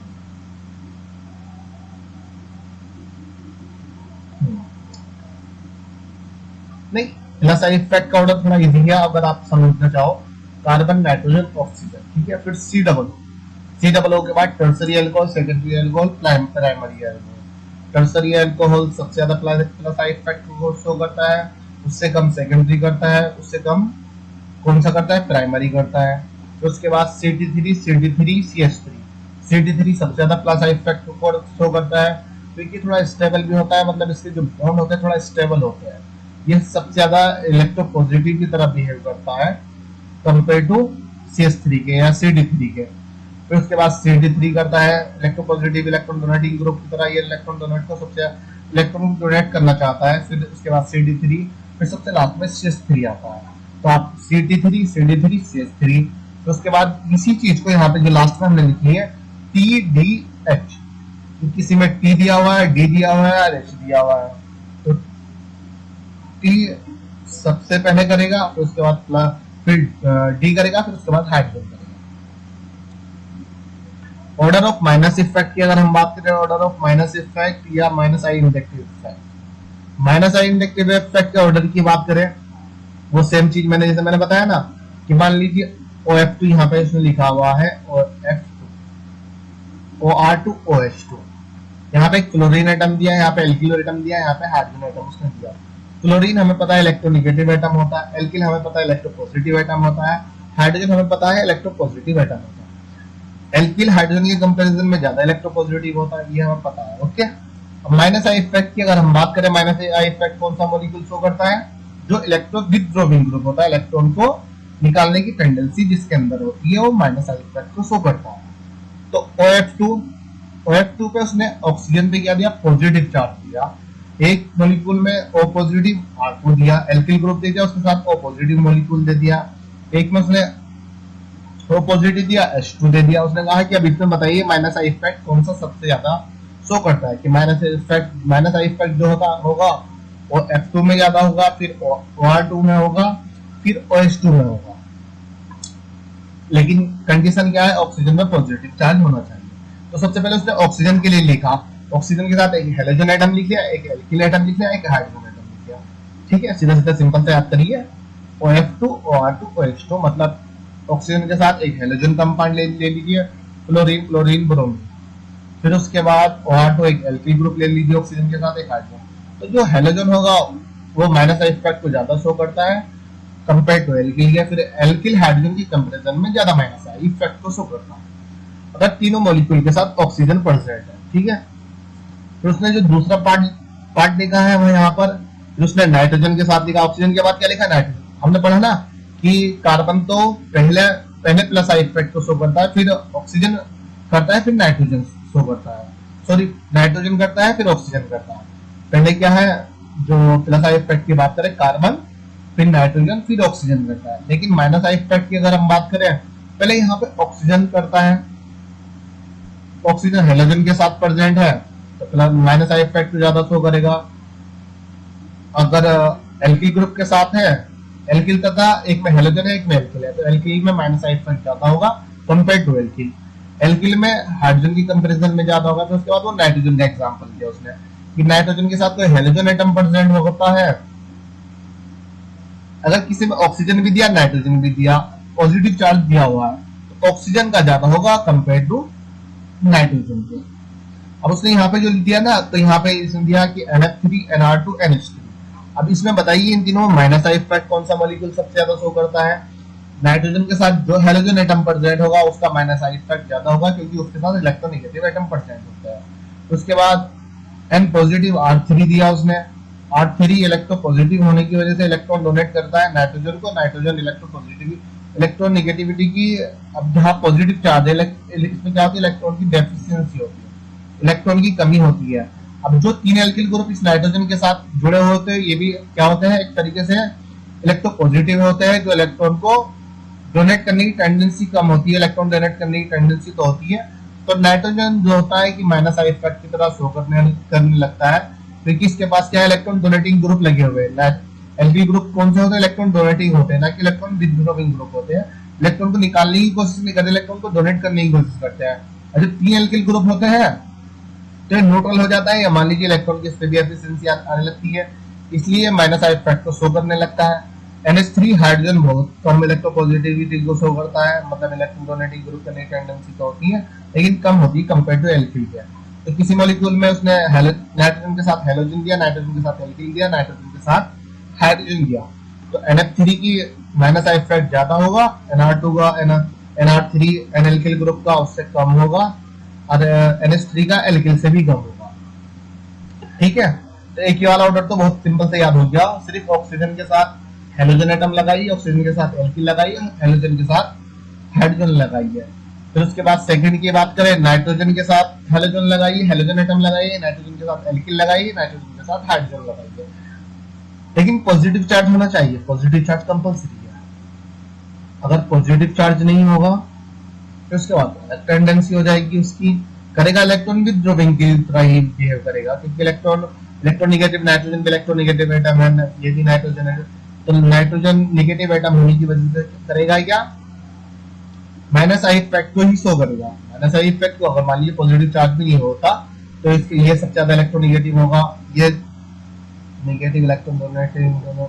S1: नहीं, प्लस आई इफेक्ट का ऑर्डर थोड़ा इजी है अगर आप समझना चाहो। कार्बन, नाइट्रोजन, ऑक्सीजन, ठीक है। फिर सी डबल ओ के बाद tertiary alcohol, secondary alcohol, primary alcohol. Tertiary alcohol सबसे ज्यादा प्लस आई इफेक्ट को शो करता है, उससे कम सेकेंडरी करता है, उससे कम कौन सा करता है, प्राइमरी करता है। तो उसके बाद CD3, CH3, CD3 सबसे ज्यादा प्लस आई इफेक्ट को शो करता है क्योंकि थोड़ा स्टेबल भी होता है, मतलब इसके जो बॉन्ड होते हैं थोड़ा स्टेबल होते हैं। ये सबसे ज्यादा इलेक्ट्रोपॉजिटिव की तरह बिहेव करता है कंपेयर टू CH3 के या CD3 के। फिर उसके बाद CD3 करता है इलेक्ट्रोपॉजिटिव इलेक्ट्रॉन डोनेटिंग ग्रुप की तरह, ये इलेक्ट्रॉन डोनेट को सबसे इलेक्ट्रॉन डोनेट करना चाहता है। फिर उसके बाद CD3, फिर सबसे लास्ट में CH3 आता है। तो आप CD3, CH3, तो उसके बाद इसी चीज को यहाँ पे जो लास्ट में हमने लिखी है TDH, किसी में T दिया हुआ है, D दिया हुआ है और H दिया हुआ है। तो T सबसे पहले करेगा, फिर उसके बाद फिर D करेगा, फिर उसके बाद हाइड्रोजन करेगा। ऑर्डर ऑफ माइनस इफेक्ट की अगर हम बात करें, ऑर्डर ऑफ माइनस इफेक्ट या minus I inductive effect, minus I inductive effect के ऑर्डर की बात करें, वो सेम चीज जैसे मैंने बताया ना कि मान लीजिए OF2 यहाँ पे इसमें लिखा हुआ है OF2, OR2, OH2, यहाँ पे क्लोरीन एटम दिया है, यहाँ पे एल्किल एटम दिया है, यहाँ पे हाइड्रोजन एटम उसने दिया। क्लोरीन हमें पता है इलेक्ट्रोनेगेटिव एटम होता है, एल्किल हमें पता है इलेक्ट्रोपॉजिटिव एटम होता है, हाइड्रोजन हमें पता है इलेक्ट्रोपॉजिटिव एटम होता है। एल्किल हाइड्रोजन के कंपैरिजन में ज्यादा इलेक्ट्रोपॉजिटिव होता है, ये हमें पता है। ओके, अब माइनस आई इफेक्ट की अगर हम बात करें, माइनस आई इफेक्ट कौन सा मॉलिक्यूल शो करता है, जो इलेक्ट्रॉन विथड्रॉइंग ग्रुप होता है, इलेक्ट्रॉन को निकालने की टेंडेंसी जिसके अंदर होती है, वो माइनस आई इफेक्ट को शो करता है। तो OF2 पे उसने ऑक्सीजन पे क्या दिया, पॉजिटिव चार्ज दिया। एक मॉलिक्यूल में O पॉजिटिव R2 दिया, एल्किल ग्रुप दे दिया, उसके साथ O पॉजिटिव मॉलिक्यूल दे दिया। एक में उसने O पॉजिटिव दिया, H2 दे दिया। उसने कहा कि अब इसमें बताइए माइनस आई इफेक्ट कौन सा सबसे ज्यादा शो करता है, कि माइनस आई इफेक्ट जो होगा वो F2 में ज्यादा होगा, फिर OR2 में होगा, फिर OH2 में होगा। लेकिन कंडीशन क्या है, ऑक्सीजन में पॉजिटिव चार्ज होना चाहिए। तो सबसे पहले उसने ऑक्सीजन के लिए लिखा, ऑक्सीजन के साथ एक हेलोजन एटम लिख लिया, एक एल्किल एटम लिख लिया, एक हाइड्रोजन एटम लिख लिया। ठीक है, सीधा सीधा सिंपल से याद करिए, OF2, OR2, OH2, मतलब ऑक्सीजन के साथ एक हेलोजन कंपाउंड ले लीजिए, क्लोरीन, ब्रोमीन। फिर उसके बाद OR2 एक एल्किल ग्रुप ले लीजिए ऑक्सीजन के साथ एक हाइड्रोजन। तो जो हेलोजन होगा वो माइनस आई इफेक्ट को ज्यादा शो करता है कंपेयर टू एल्किल, या फिर एल्किल हाइड्रोजन की कंपैरिजन में ज्यादा माइनस आई इफेक्ट को शो करता है अगर तीनों मॉलिक्यूल के साथ ऑक्सीजन प्रेजेंट है। ठीक है, तो उसने जो दूसरा पार्ट लिखा है वो यहाँ पर, उसने नाइट्रोजन के साथ लिखा, ऑक्सीजन के बाद क्या लिखा, नाइट्रोजन। हमने पढ़ा ना कि कार्बन तो पहले प्लस आई इफेक्ट को शो करता है, फिर ऑक्सीजन करता है, फिर नाइट्रोजन शो करता है, सॉरी नाइट्रोजन करता है, फिर ऑक्सीजन करता है। पहले क्या है, जो प्लस आई इफेक्ट की बात करें, कार्बन, फिर नाइट्रोजन, फिर ऑक्सीजन करता है। लेकिन माइनस आई इफेक्ट की अगर हम बात करें, पहले यहाँ पे ऑक्सीजन करता है, ऑक्सीजन हेलोजन के साथ प्रेजेंट है तो माइनस आई इफेक्ट ज्यादा शो करेगा। अगर एल्किल ग्रुप के साथ है, एल्किल तथा एक में हेलोजन है एक में एल्किल है, तो एल्किल में माइनस आई इफेक्ट ज्यादा होगा कंपेयर टू एल्किल। एल्किल में हाइड्रोजन की कंपैरिजन में ज्यादा होगा। तो उसके बाद वो नाइट्रोजन का एग्जांपल दिया उसने कि नाइट्रोजन के साथ कोई हेलोजन एटम प्रेजेंट होता है, अगर किसी में ऑक्सीजन भी दिया, नाइट्रोजन भी दिया, पॉजिटिव चार्ज दिया हुआ है, तो ऑक्सीजन का ज्यादा होगा कंपेयर टू नाइट्रोजन के। अब उसने यहाँ पे जो दिया ना, तो यहाँ पे इसने दिया कि NH3, NR2, NH3। अब इसमें बताइए इन तीनों में माइनस आई इफेक्ट कौन सा मॉलिक्यूल सबसे ज्यादा शो करता है। नाइट्रोजन के साथ जो हेलोजन एटम प्रेजेंट होगा उसका माइनस आई इफेक्ट ज्यादा होगा, क्योंकि उसके साथ इलेक्ट्रोनेगेटिव एटम प्रेजेंट होता है। उसके बाद N पॉजिटिव R3 दिया उसने, R3 इलेक्ट्रो पॉजिटिव होने की वजह से इलेक्ट्रॉन डोनेट करता है नाइट्रोजन को, nitrogen electro positive, electron negativity की, अब जहां पॉजिटिव चार्ज है इसमें क्या होती है, इलेक्ट्रॉन की डेफिशिएंसी होती है, इलेक्ट्रॉन की कमी होती है। अब जो तीन एल्किल ग्रुप इस नाइट्रोजन के साथ जुड़े हुए होते हैं, ये भी क्या होते हैं, एक तरीके से इलेक्ट्रो पॉजिटिव होते हैं, जो इलेक्ट्रॉन को डोनेट करने की टेंडेंसी कम होती है, इलेक्ट्रॉन डोनेट करने की टेंडेंसी तो होती है, तो नाइट्रोजन जो होता है कि माइनस आई इफेक्ट की तरह शो करने लगता है, क्योंकि इसके पास क्या है, इलेक्ट्रॉन डोनेटिंग ग्रुप लगे हुए हैं। एल्किल ग्रुप कौन से होते हैं, इलेक्ट्रॉन डोनेटिंग होते हैं, ना कि इलेक्ट्रॉन विथड्रॉइंग ग्रुप होते हैं। इलेक्ट्रॉन को निकालने की कोशिश नहीं करते, इलेक्ट्रॉन को डोनेट करने की कोशिश करते हैं। और जब 3 एल्किल ग्रुप होते हैं तो न्यूट्रल हो जाता है, या मान लीजिए इलेक्ट्रॉन की इस पे भी एफिशिएंसी आने लगती है, इसलिए माइनस आई इफेक्ट को शो करने लगता है। NH3 हाइड्रोजन बहुत कम इलेक्ट्रोपॉजिटिविटी को शो करता है, मतलब इलेक्ट्रॉन डोनेटिंग ग्रुप करने की टेंडेंसी तो होती है, लेकिन कम होती है कंपेयर टू एल्किल के। तो किसी मॉलिक्यूल में उसने नाइट्रोजन के साथ हेलोजन दिया, नाइट्रोजन के साथ एल्किल दिया, नाइट्रोजन के साथ हाइड्रोजन दिया, तो NH3 की माइनस आई इफेक्ट ज्यादा होगा, NR2 का NR3 एनएल्किल ग्रुप का उससे कम होगा, और NH3 का एल्किल से भी कम होगा। ठीक है, तो एक वाला ऑर्डर तो बहुत सिंपल से याद हो गया। सिर्फ ऑक्सीजन के साथ हेलोजन एटम लगाई, ऑक्सीजन के साथ एल्किल लगाई, हेलोजन के साथ हाइड्रोजन लगाई है। फिर उसके बाद सेकंड की बात करें, नाइट्रोजन के साथ हेलोजन लगाई, हेलोजन एटम लगाई, नाइट्रोजन के साथ एल्किल लगाई, नाइट्रोजन के साथ हाइड्रोजन लगाई है। लेकिन पॉजिटिव चार्ज होना चाहिए, पॉजिटिव चार्ज कंपल्सरी है। अगर पॉजिटिव चार्ज नहीं होगा तो उसके बाद टेंडेंसी हो जाएगी उसकी, करेगा इलेक्ट्रॉन विथड्रॉइंग की तरह ही बिहेव करेगा, क्योंकि इलेक्ट्रोनेगेटिव नाइट्रोजन के इलेक्ट्रोनेगेटिव एटम है, ये भी नाइट्रोजन है, तो नाइट्रोजन नेगेटिव एटम होने की वजह से करेगा क्या, माइनस आई इफेक्ट को ही शो करेगा। माइनस आई इफेक्ट को अगर मान लीजिए पॉजिटिव चार्ज भी नहीं होता तो इसके ये सबसे ज्यादा इलेक्ट्रोनेगेटिव होगा, ये नेगेटिव इलेक्ट्रॉन डोनेटिंग, दोनों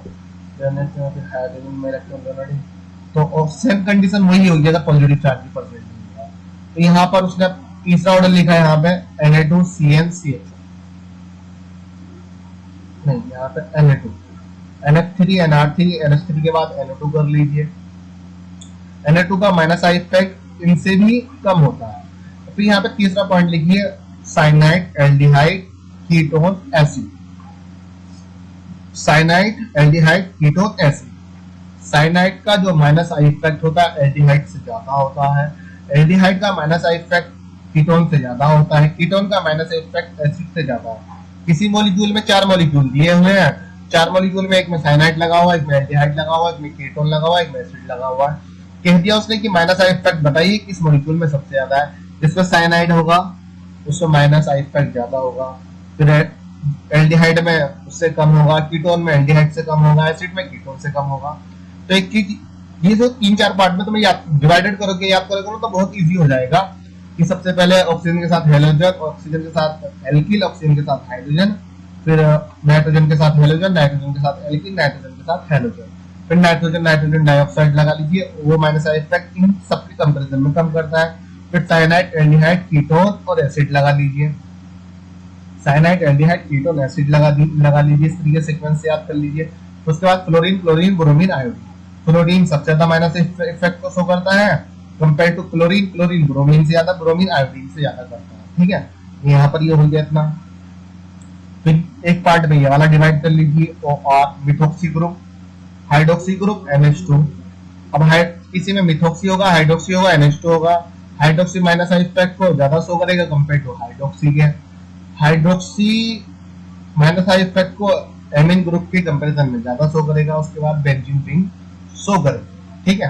S1: हाइड्रोजन में इलेक्ट्रॉन डोनेटिंग, तो सेम कंडीशन वही होगी अगर पॉजिटिव चार्ज की प्रेजेंट नहीं है। तो यहाँ पर उसने तीसरा ऑर्डर लिखा है, यहाँ पे Na2CnCH, नहीं यहाँ पे Na2, NH3 NR3 NH3 के बाद NO2 कर लीजिए। Na2 का माइनस आई इफेक्ट इनसे भी कम होता है। तो यहाँ पे तीसरा पॉइंट लिखिए, cyanide, aldehyde, ketone, acid. Cyanide, aldehyde, ketone, acid. Cyanide का जो माइनस आई इफेक्ट होता है एल्डिहाइड से ज्यादा होता है, एल्डिहाइड का माइनस आई इफेक्ट कीटोन से ज्यादा होता है, कीटोन का माइनस आई इफेक्ट एसिड से ज्यादा है। किसी मॉलिक्यूल में 4 मॉलिक्यूल दिए हुए हैं, 4 मॉलिक्यूल में एक में साइनाइड लगा हुआ है, एक में एल्डिहाइड लगा हुआ है, एक में कीटोन लगा हुआ है, एक में एसिड लगा हुआ है। कह दिया उसने कि माइनस आई इफेक्ट बताइए किस मॉलिक्यूल में सबसे ज्यादा है, जिसमें साइनाइड होगा उसमें माइनस आई इफेक्ट ज्यादा होगा, फिर एल्डिहाइड में उससे कम होगा, कीटोन में एल्डिहाइड से कम होगा, एसिड में कीटोन से कम होगा। तो एक चीज ये जो 3-4 पार्ट में तुम्हें डिवाइडेड करोगे, याद करोगे तो बहुत इजी हो जाएगा कि सबसे पहले ऑक्सीजन के साथ हेलोजन, ऑक्सीजन के साथ एल्किल, ऑक्सीजन के साथ हाइड्रोजन, फिर नाइट्रोजन के साथ हेलोजन, नाइट्रोजन के साथ एल्किल, नाइट्रोजन के साथ हेलोजन, फिर नाइट्रोजन डाइऑक्साइड लगा लीजिए, वो माइनस आई इफेक्ट इन सबके कंपैरिजन में कम करता है। फिर साइनाइड, एल्डिहाइड, कीटोन और एसिड लगा लीजिए, साइनाइड, एल्डिहाइड, कीटोन, एसिड लगा लीजिए, इस तरीके सीक्वेंस से याद कर लीजिए। उसके बाद fluorine, chlorine, bromine, iodine. Fluorine सबसे ज्यादा माइनस इफेक्ट को शो करता है compare to chlorine, chlorine bromine से ज्यादा, ब्रोमीन आयोडीन से ज्यादा करता है। ठीक है, यहाँ पर ये हो गया इतना। फिर एक पार्ट में ये वाला डिवाइड कर लीजिए, OR methoxy group, hydroxy group, NH2। अब किसी में मिथॉक्सी होगा, हाइड्रोक्सी होगा, NH2 होगा। हाइड्रोक्सी माइनस इफेक्ट को ज्यादा शो करेगा कंपेयर टू हाइड्रोक्सी के। हाइड्रोक्सी माइनस इफेक्ट को एमिन ग्रुप के कंपैरिजन में ज्यादा शो करेगा। उसके बाद बेंजीन रिंग शो करेगा। ठीक है,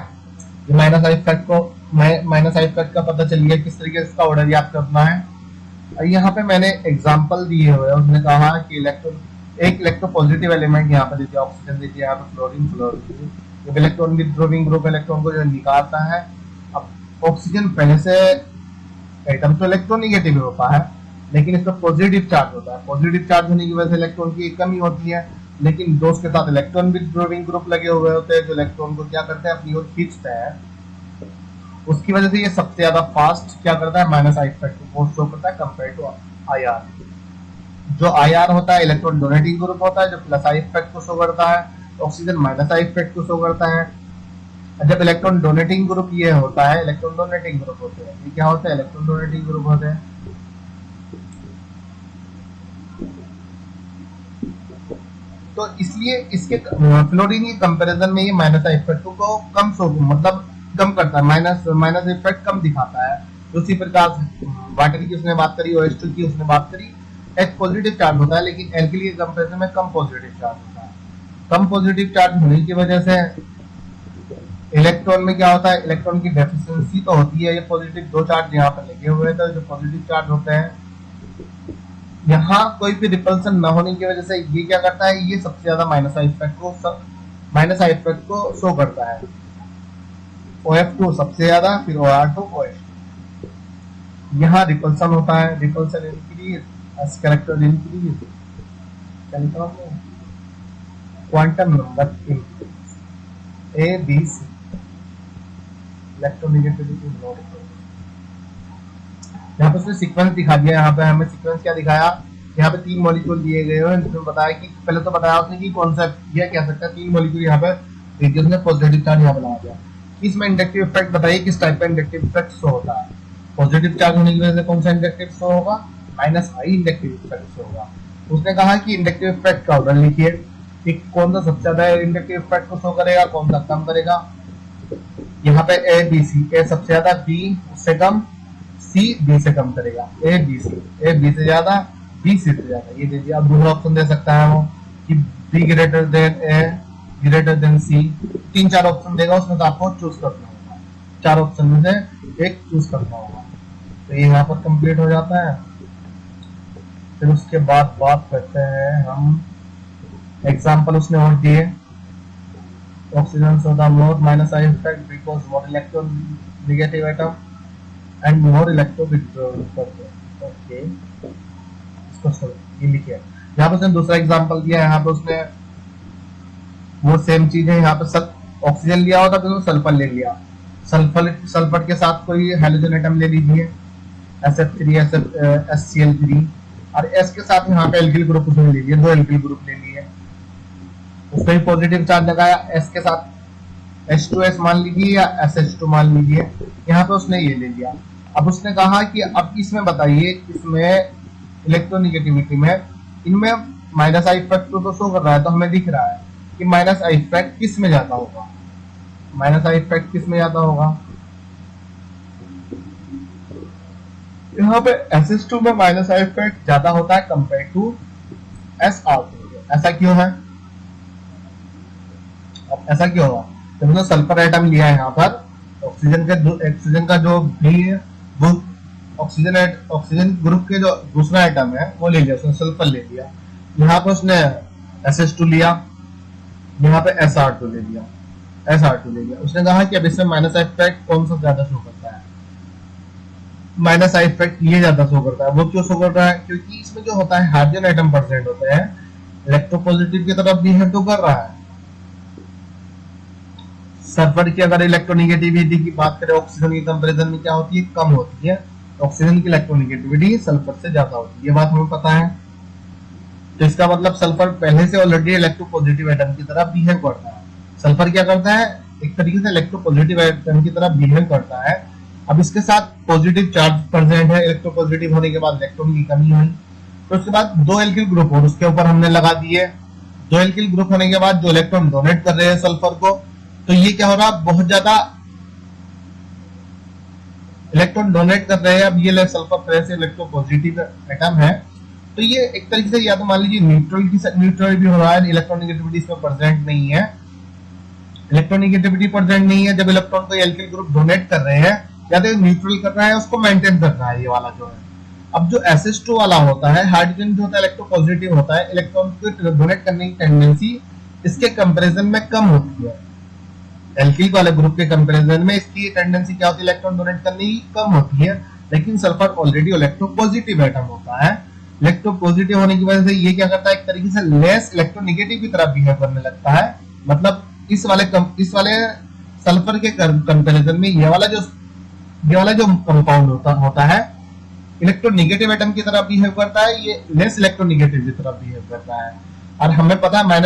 S1: ये माइनस आई इफेक्ट का पता चल गया किस तरीके से इसका ऑर्डर याद करना है। यहाँ पे मैंने एग्जांपल दिए हुए हैं, उसने कहा कि एक इलेक्ट्रोपॉजिटिव एलिमेंट यहाँ पे देते हैं, ऑक्सीजन देती है, यहाँ पे fluorine, electron withdrawing group electron को जो निकालता है। अब ऑक्सीजन पहले से एटम तो इलेक्ट्रोनेगेटिव होता है, लेकिन इसका पॉजिटिव चार्ज होता है। पॉजिटिव चार्ज होने की वजह से इलेक्ट्रॉन की कमी होती है, लेकिन दोस्त के साथ इलेक्ट्रॉन विथड्रॉइंग ग्रुप लगे हुए होते हैं जो इलेक्ट्रॉन को क्या करते हैं, अपनी ओर खींचते हैं। उसकी वजह से ये सबसे ज्यादा फास्ट क्या करता है, माइनस आई इफेक्ट को शो करता है कंपेयर टू IR। जो IR होता है इलेक्ट्रॉन डोनेटिंग ग्रुप होता है, जो प्लस आई इफेक्ट को शो करता है। ऑक्सीजन माइनस आई इफेक्ट को शो करता है। जब इलेक्ट्रॉन डोनेटिंग ग्रुप ये होता है, इलेक्ट्रॉन डोनेटिंग ग्रुप होते हैं, ये क्या होता है, इलेक्ट्रॉन डोनेटिंग ग्रुप होते हैं। तो इसलिए इसके फ्लोरीन के कंपैरिजन में ये माइनस इफेक्ट को कम शो मतलब कम करता है, माइनस इफेक्ट कम दिखाता है। उसी प्रकार वाटर की उसने बात करी, OH2 की उसने बात करी, एक पॉजिटिव चार्ज होता है, लेकिन एल्किल के कंपैरिजन में कम पॉजिटिव चार्ज होता है। कम पॉजिटिव चार्ज होने की वजह से इलेक्ट्रॉन में क्या होता है, इलेक्ट्रॉन की डेफिशिएंसी तो होती है, ये पॉजिटिव दो चार्ज यहाँ पर लगे हुए हैं, तो जो पॉजिटिव चार्ज होते हैं यहाँ कोई भी रिपल्सन न होने की वजह से ये क्या करता है, ये सबसे ज्यादा माइनस आई इफेक्ट को शो करता है। OF2 सबसे ज्यादा, फिर OR2, OH। यहाँ रिपल्सन होता है, repulsion increase, S character increase, क्या लिखा आपने, quantum number increase, A B C, electronegativity no repulsion. यहाँ पे उसने सीक्वेंस दिखा दिया, यहाँ पे हमें सीक्वेंस क्या दिखाया, यहाँ पे 3 मॉलिक्यूल दिए गए हैं, जिसमें बताया कि पहले तो बताया उसने कि कौन सा यह कह सकता है 3 मॉलिक्यूल यहाँ पे उसने पॉजिटिव चार्ज यहाँ पे लगा दिया। इसमें इंडक्टिव इफेक्ट बताइए किस टाइप का इंडक्टिव इफेक्ट शो होता है। पॉजिटिव चार्ज होने की वजह से कौन सा इंडक्टिव शो होगा, -I इंडक्टिव इफेक्ट शो होगा। उसने कहा कि इंडक्टिव इफेक्ट का ऑर्डर लिखिए कि कौन सा सबसे ज्यादा इंडक्टिव इफेक्ट को शो करेगा, कौन सा कम करेगा। यहाँ पे A B C, A सबसे ज्यादा, B उससे कम, C B से कम करेगा, A B से ज्यादा, B C से ज्यादा। ये दे दिया। अब दूसरा ऑप्शन दे सकता है वो कि B greater than A greater than C, 3-4 option देगा, उसमें से आपको चूज करना होगा, 4 ऑप्शन में से एक चूज करना होगा। तो ये यहाँ पर कंप्लीट हो जाता है। फिर उसके बाद बात करते हैं हम, एग्जाम्पल उसने और दिए, oxygen show the more -I effect because more electron negative atom and more electron withdrawal. Okay, इसको ये लिखे। यहाँ पे उसने दूसरा एग्जांपल दिया, यहाँ पे उसने वो सेम चीज है, यहाँ पे ऑक्सीजन लिया होता तो सल्फर ले लिया, सल्फर के साथ कोई हाइड्रोजन एटम ले लीजिए, SF3 HCl3, और S के साथ यहाँ पे एल्किल ग्रुप उसने ले लिया, 2 एल्किल ग्रुप ले लिए, उसका ही पॉजिटिव चार्ज लगाया, S के साथ H2S मान लीजिए या SH2 मान लीजिए, यहाँ पे उसने ये ले लिया। अब उसने कहा कि अब इसमें बताइए, इसमें इलेक्ट्रोनेगेटिविटी में इनमें -I इफेक्ट तो शो कर रहा है, तो हमें दिख रहा है कि -I इफेक्ट किस में जाता होगा, -I इफेक्ट किस में जाता होगा। यहाँ पे SS2 में -I इफेक्ट ज्यादा होता है कंपेयर टू SR2। ऐसा क्यों है, अब ऐसा क्यों होगा, जब उसने सल्फर एटम लिया है यहाँ पर, ऑक्सीजन का जो भी ऑक्सीजन ग्रुप के जो दूसरा एटम है वो ले लिया, उसने सल्फर ले लिया, यहाँ पे उसने SS2 लिया, यहाँ पे SR2 ले लिया। उसने कहा कि अब इसमें -I इफेक्ट कौन सा ज्यादा शो करता है, -I इफेक्ट ये ज्यादा शो करता है। वो क्यों शो कर रहा है, क्योंकि इसमें जो होता है हाइड्रोजन एटम प्रेजेंट होते हैं, इलेक्ट्रोपॉजिटिव की तरफ बिहेव तो कर रहा है। सल्फर की अगर इलेक्ट्रोनेगेटिविटी की बात करें ऑक्सीजन की कंपैरिजन में क्या होती है, कम होती है, ऑक्सीजन की इलेक्ट्रोनेगेटिविटी सल्फर से ज्यादा होती है, ये बात हमें पता है। तो इसका मतलब सल्फर पहले से ऑलरेडी इलेक्ट्रोपॉजिटिव एटम की तरह बिहेव करता है। सल्फर क्या करता है, एक तरीके से इलेक्ट्रोपॉजिटिव एटम की तरह बिहेव करता है। अब इसके साथ पॉजिटिव चार्ज प्रेजेंट है, इलेक्ट्रोपॉजिटिव होने के बाद इलेक्ट्रॉन की कमी हुई, तो उसके बाद 2 एल्किल ग्रुप और उसके ऊपर हमने लगा दिए। 2 एल्किल ग्रुप होने के बाद जो इलेक्ट्रॉन डोनेट कर रहे हैं सल्फर को, तो ये क्या हो रहा है, बहुत ज्यादा इलेक्ट्रॉन डोनेट कर रहे हैं। अब ये सल्फर तरह से इलेक्ट्रोपॉजिटिव एटम है, तो ये एक तरीके से या तो मान लीजिए न्यूट्रल भी हो रहा है, इलेक्ट्रोनेगेटिविटी इसमें प्रेजेंट नहीं है। इलेक्ट्रोनेगेटिविटी प्रेजेंट नहीं है जब इलेक्ट्रॉन को एल्किल ग्रुप डोनेट कर रहे हैं, या तो न्यूट्रल कर रहा है, उसको मेंटेन कर रहा है, ये वाला जो है। अब जो SS2 वाला होता है, हाइड्रोजन जो होता है इलेक्ट्रोपॉजिटिव होता है, इलेक्ट्रॉन को डोनेट करने की टेंडेंसी इसके कंपैरिजन में कम होती है। एल्किल वाले ग्रुप के कंपैरिजन में इसकी टेंडेंसी क्या होती है, इलेक्ट्रॉन डोनेट करने की कम होती है। लेकिन सल्फर ऑलरेडी इलेक्ट्रोपॉजिटिव एटम होता है, इलेक्ट्रोपॉजिटिव होने की वजह से ये क्या करता है, एक तरीके से लेस इलेक्ट्रोनेगेटिव की तरह बिहेव करने लगता है। मतलब इस वाले सल्फर के कंपैरिजन में ये वाला जो कंपाउंड होता है इलेक्ट्रोनेगेटिव एटम की तरह बिहेव करता है, ये लेस इलेक्ट्रोनेगेटिव की तरह बिहेव करता है। और हमें पता है -I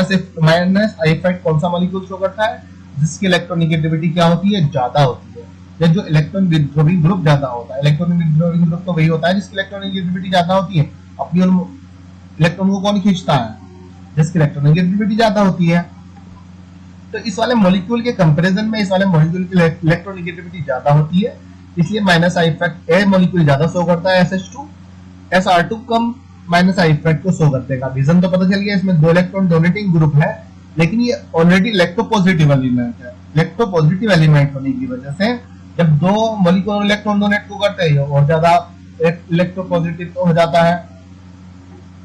S1: इफेक्ट कौन सा मॉलिक्यूल शो करता है, जिसकी इलेक्ट्रोनेगेटिविटी क्या होती है, ज्यादा होती है, या जो इलेक्ट्रॉन विथड्रॉइंग ग्रुप ज्यादा होता है। इलेक्ट्रॉन विथड्रॉइंग ग्रुप तो वही होता है जिसकी इलेक्ट्रोनेगेटिविटी ज्यादा होती है। अपनी इलेक्ट्रॉन को कौन खींचता है, जिसकी इलेक्ट्रोनेगेटिविटी ज्यादा होती है। तो इस वाले मॉलिक्यूल के कंपैरिजन में इस वाले मॉलिक्यूल की इलेक्ट्रोनेगेटिविटी ज्यादा होती है, इसलिए -I इफेक्ट ए मॉलिक्यूल ज्यादा शो करता है, SH2, SR2 come -I effect को शो कर देगा। रीजन तो पता चल गया, इसमें 2 इलेक्ट्रॉन डोनेटिंग ग्रुप है, लेकिन ये ऑलरेडी इलेक्ट्रोपॉजिटिव एलिमेंट है। इलेक्ट्रोपॉजिटिव एलिमेंट होने की वजह से जब दो मॉलिक्यूल इलेक्ट्रॉन डोनेट को करते हैं और ज्यादा इलेक्ट्रोपॉजिटिव तो हो जाता है।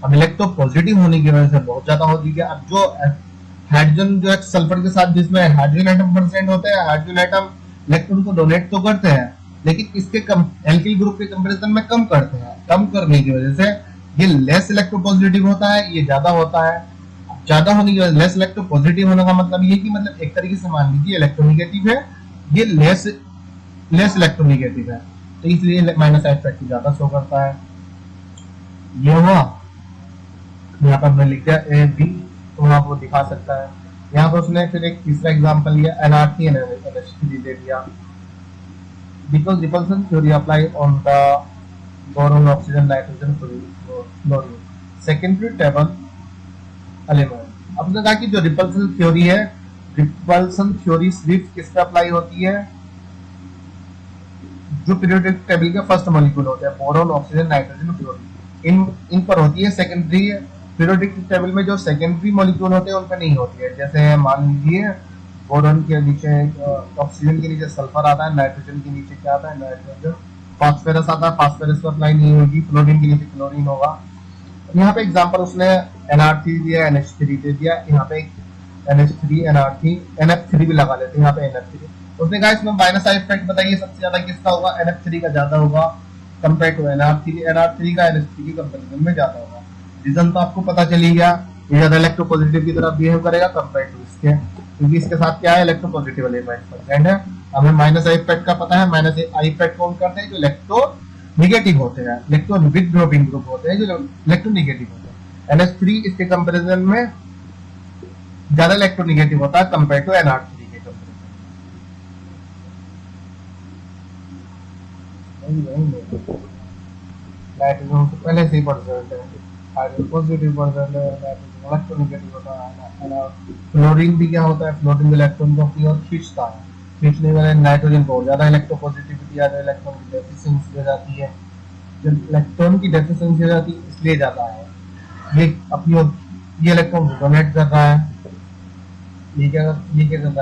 S1: अब इलेक्ट्रोपॉजिटिव होने की वजह से बहुत ज्यादा हो गया। अब जो हाइड्रोजन जो है सल्फर के साथ जिसमें हाइड्रोजन एटम प्रेजेंट होते हैं, हाइड्रोजन एटम इलेक्ट्रॉन को डोनेट तो करते हैं लेकिन इसके एल्किल ग्रुप के कंपैरिजन में कम करते हैं। कम करने की वजह से ये लेस इलेक्ट्रोपॉजिटिव होता है, ये ज्यादा होता है। ज्यादा होने की वजह लेस इलेक्ट्रोपॉजिटिव होने का मतलब ये कि मतलब एक तरीके से मान लीजिए इलेक्ट्रोनिगेटिव है, ये लेस इलेक्ट्रोनिगेटिव है, तो इसलिए माइनस आई इफेक्ट ज्यादा शो करता है। ये हुआ, यहाँ पर हमने लिख दिया ए बी, तो वहां वो दिखा सकता है। यहाँ पर उसने फिर एक तीसरा एग्जांपल लिया, एनआरटी एनएच3 दे दिया। Because repulsion theory apply on the boron oxygen nitrogen fluorine secondary table element. अब उसने कहा कि जो रिपल्सन थ्योरी है, रिपल्सन थ्योरी सिर्फ किस पे अप्लाई होती है, जो पीरियोडिक टेबल के फर्स्ट मॉलिक्यूल होते हैं बोरोन ऑक्सीजन नाइट्रोजन फ्लोरीन, इन पर होती है। सेकेंडरी पीरियोडिक टेबल में जो सेकेंडरी मॉलिक्यूल होते हैं उन पर नहीं होती है। जैसे मान लीजिए बोरोन के नीचे ऑक्सीजन के नीचे सल्फर आता है, नाइट्रोजन के नीचे क्या आता है, नाइट्रोजन। फास्फोरस आता है, फास्फोरस पर अप्लाई नहीं होगी, क्लोरीन के नीचे क्लोरीन होगा। यहाँ पे एग्जांपल उसने NR3 दिया, NH3 दे दिया। यहाँ पे NH3 NR3 NF3 भी लगा लेते हैं, यहाँ पे NF3। उसने कहा इसमें माइनस आई इफेक्ट बताइए सबसे ज्यादा किसका होगा, NF3 का ज्यादा होगा कंपेयर टू NR3। NR3 का NH3 के कंपेरिजन में ज्यादा होगा। रीजन तो आपको पता चली गया, ये ज्यादा इलेक्ट्रोपॉजिटिव की तरफ बिहेव करेगा कंपेयर टू इसके, क्योंकि इसके साथ क्या है, इलेक्ट्रोपॉजिटिव एलिमेंट प्रेजेंट है। हमें माइनस आई इफेक्ट का पता है, माइनस आई इफेक्ट कौन करते हैं, जो इलेक्ट्रोनिगेटिव होते हैं, इलेक्ट्रॉन विथड्रॉपिंग ग्रुप होते हैं, जो इलेक्ट्रोनिगेटिव होते हैं। NH3 इसके कंपैरिजन में ज्यादा इलेक्ट्रोनिगेटिव होता है कंपेयर टू NR3 के कंपैरिजन। नाइट्रोजन से पहले से ही प्रेजेंट है, हाइड्रोजन पॉजिटिव प्रेजेंट है, नाइट्रोजन इलेक्ट्रोनिगेटिव होता है। फ्लोरीन भी क्या होता है, फ्लोरीन इलेक्ट्रॉन को अपनी ओर खींचता है, खींचने वाले नाइट्रोजन को ज्यादा इलेक्ट्रोपॉजिटिविटी आ जाए, इलेक्ट्रॉन की डेफिशिएंसी हो जाती है। जब इलेक्ट्रॉन की डेफिशिएंसी हो जाती है इसलिए जाता है, ये अपनी ओर ये इलेक्ट्रॉन डोनेट कर रहा है, ये क्या कर रहा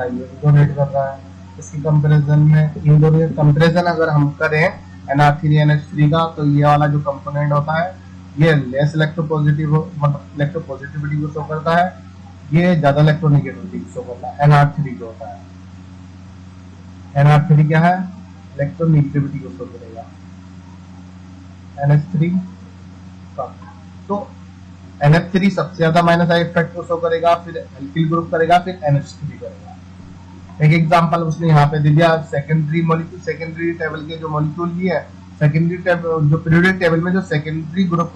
S1: है, ये डोनेट कर रहा है। इसके कंपैरिजन में इन दोनों के कंपैरिजन अगर हम करें NR3 NH3 का, तो ये वाला जो कंपोनेंट होता है ये लेस इलेक्ट्रोपॉजिटिव मतलब इलेक्ट्रोपॉजिटिविटी को शो करता है, ये ज्यादा इलेक्ट्रोनिगेटिविटी को शो करता है। NR3 जो होता है, NR3 क्या है, इलेक्ट्रोनिगेटिविटी को शो करेगा। NH3 तो NF3 सबसे ज्यादा माइनस आई इफेक्ट को शो करेगा, फिर एल्किल ग्रुप करेगा, फिर NH3 करेगा। एक एग्जांपल उसने यहाँ पे दे दिया, सेकेंडरी मॉलिक्यूल, सेकेंडरी टेबल के जो मॉलिक्यूल भी है, सेकेंडरी टेबल जो पीरियोडिक टेबल में जो सेकेंडरी ग्रुप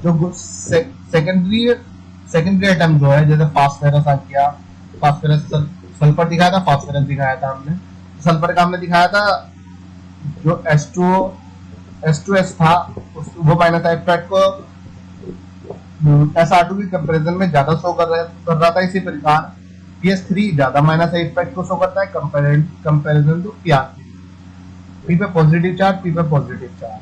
S1: जो सेकेंडरी आइटम जो है, जैसे फास्फोरस आ गया, फास्फोरस सल्फर दिखाया था, फास्फोरस दिखाया था हमने। सल्फर का हमने दिखाया था जो H2S था, वो माइनस आई इफेक्ट को SR2 की कंपैरिजन में ज्यादा शो कर रहा था। इसी प्रकार PS3 ज्यादा माइनस आई इफेक्ट को शो करता है कंपैरिजन टू PR3। P पे पॉजिटिव चार्ज, P पे पॉजिटिव चार्ज।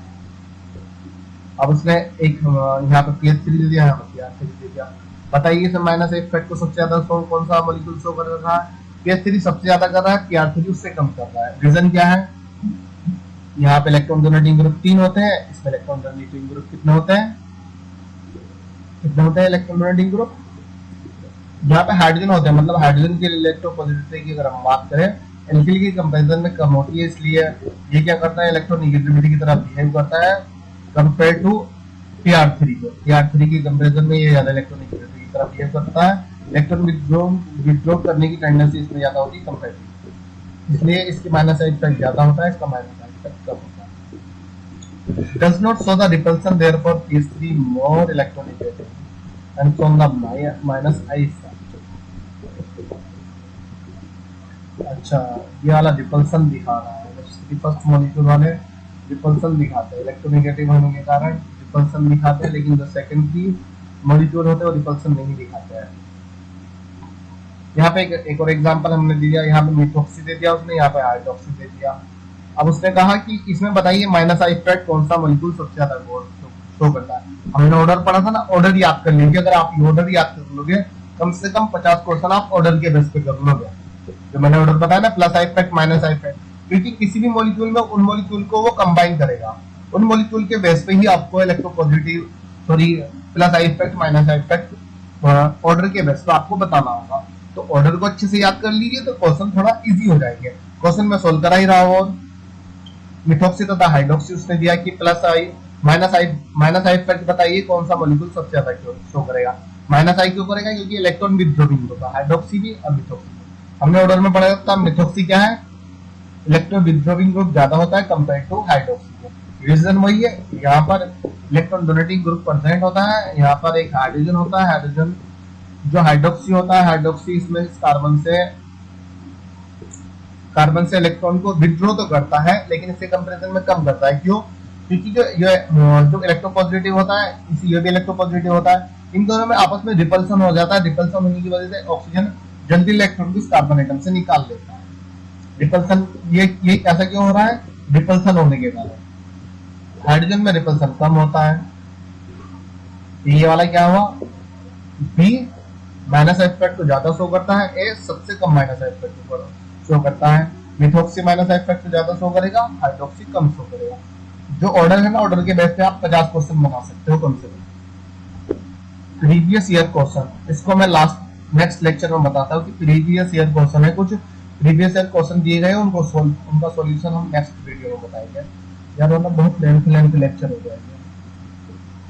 S1: अब उसने एक यहाँ पे PS3 दे दिया, यहाँ पे PR3 दे दिया। बताइए इसमें माइनस आई इफेक्ट को सबसे ज्यादा कौन सा मॉलिक्यूल शो कर रहा है, PS3 सबसे ज्यादा कर रहा है, PR3 उससे कम कर रहा है। रीजन क्या है, यहाँ पे इलेक्ट्रॉन डोनेटिंग ग्रुप 3 होते हैं, इसमें इलेक्ट्रॉन डोनेटिंग ग्रुप कितने होते हैं, इलेक्ट्रॉन डोनेटिंग ग्रुप। यहाँ पे हाइड्रोजन होते हैं, मतलब हाइड्रोजन की इलेक्ट्रोपॉजिटिविटी की अगर हम बात करें एल्किल की कंपैरिजन में कम होती है, इसलिए ये क्या करता है, इलेक्ट्रोनिगेटिविटी की तरह बिहेव करता है कंपेयर टू PR3 को। PR3 की कंपैरिजन में ये ज्यादा इलेक्ट्रोनिगेटिविटी की तरह बिहेव करता है, इलेक्ट्रॉन विथड्रॉ करने की टेंडेंसी इसमें ज्यादा होती है कंपेयर टू, इसलिए इसकी माइनस आई इफेक्ट ज्यादा होता है, इसका माइनस आई इफेक्ट कम होता है। Does not show the repulsion, therefore PS3 more electronegative and from the minus I effect। अच्छा, ये वाला रिपल्सन दिखा रहा है, फर्स्ट मॉलिक्यूल वाले रिपल्सन दिखाते हैं, इलेक्ट्रोनेगेटिव होने के कारण रिपल्सन दिखाते हैं, लेकिन जो सेकेंडरी मॉलिक्यूल होते हैं वो रिपल्सन नहीं दिखाते हैं। यहाँ पे एक और एग्जांपल हमने दिया, यहाँ पे मिथॉक्सी दे दिया उसने, यहाँ पे हाइड्रोक्सी दे दिया। अब उसने कहा कि इसमें बताइए माइनस आई इफेक्ट कौन सा मॉलिक्यूल सबसे ज्यादा शो करता है। हमने ऑर्डर पढ़ा था ना, ऑर्डर याद कर लीजिए, अगर आप ऑर्डर याद कर लोगे कम से कम 50 क्वेश्चन आप ऑर्डर के बेस पे कर लोगे। जो मैंने ऑर्डर बताया ना, plus I effect minus I effect, क्योंकि किसी भी मॉलिक्यूल में उन मॉलिक्यूल को वो कंबाइन करेगा, उन मॉलिक्यूल के बेस पे ही आपको electropositive sorry plus I effect minus I effect order के बेस पे आपको बताना होगा। तो ऑर्डर को अच्छे से याद कर लीजिए तो क्वेश्चन थोड़ा इजी हो जाएंगे। क्वेश्चन में सोल्व करा ही रहा हो, मिथॉक्सी तथा हाइड्रोक्सी उसने दिया कि plus I minus I effect बताइए कौन सा मॉलिक्यूल सबसे ज्यादा शो करेगा। माइनस आई क्यों करेगा? क्योंकि इलेक्ट्रॉन विथड्रॉइंग होगा, हाइड्रोक्सी भी और मिथॉक्सी। हमने ऑर्डर में पढ़ा था मिथॉक्सी क्या है, इलेक्ट्रॉन विथड्रॉइंग ग्रुप ज्यादा होता है कंपेयर टू हाइड्रोक्सी। रीजन वही है, यहाँ पर इलेक्ट्रॉन डोनेटिंग ग्रुप प्रेजेंट होता है, यहाँ पर एक हाइड्रोजन होता है, हाइड्रोजन जो हाइड्रोक्सी होता है, हाइड्रोक्सी इसमें कार्बन से इलेक्ट्रॉन को विथड्रॉ तो करता है लेकिन इससे कंपैरिजन में कम करता है। क्यों? क्योंकि जो इलेक्ट्रोपॉजिटिव होता है, ये भी इलेक्ट्रोपॉजिटिव होता है, इन दोनों में आपस में रिपल्सन हो जाता है। रिपल्सन होने की वजह से ऑक्सीजन जल्दी इलेक्ट्रॉन को इस कार्बन एटम से निकाल लेता है। रिपल्सन ये ऐसा क्यों हो रहा है? रिपल्सन होने के कारण। हाइड्रोजन में रिपल्सन कम होता है। ये वाला क्या हुआ? बी माइनस इफेक्ट को ज्यादा शो करता है, ए सबसे कम माइनस इफेक्ट को शो करता है। मिथॉक्सी माइनस इफेक्ट को ज्यादा शो करेगा, हाइड्रोक्सी कम शो करेगा। जो ऑर्डर है ना, ऑर्डर के बेस पे आप 50 क्वेश्चन बना सकते हो कम से कम। प्रीवियस ईयर क्वेश्चन, इसको मैं नेक्स्ट लेक्चर में बताता हूँ कि प्रीवियस ईयर क्वेश्चन है, कुछ प्रीवियस ईयर क्वेश्चन दिए गए उनका सॉल्यूशन हम नेक्स्ट वीडियो में बताएंगे। यार वरना बहुत लेंथ लेक्चर हो जाएगा।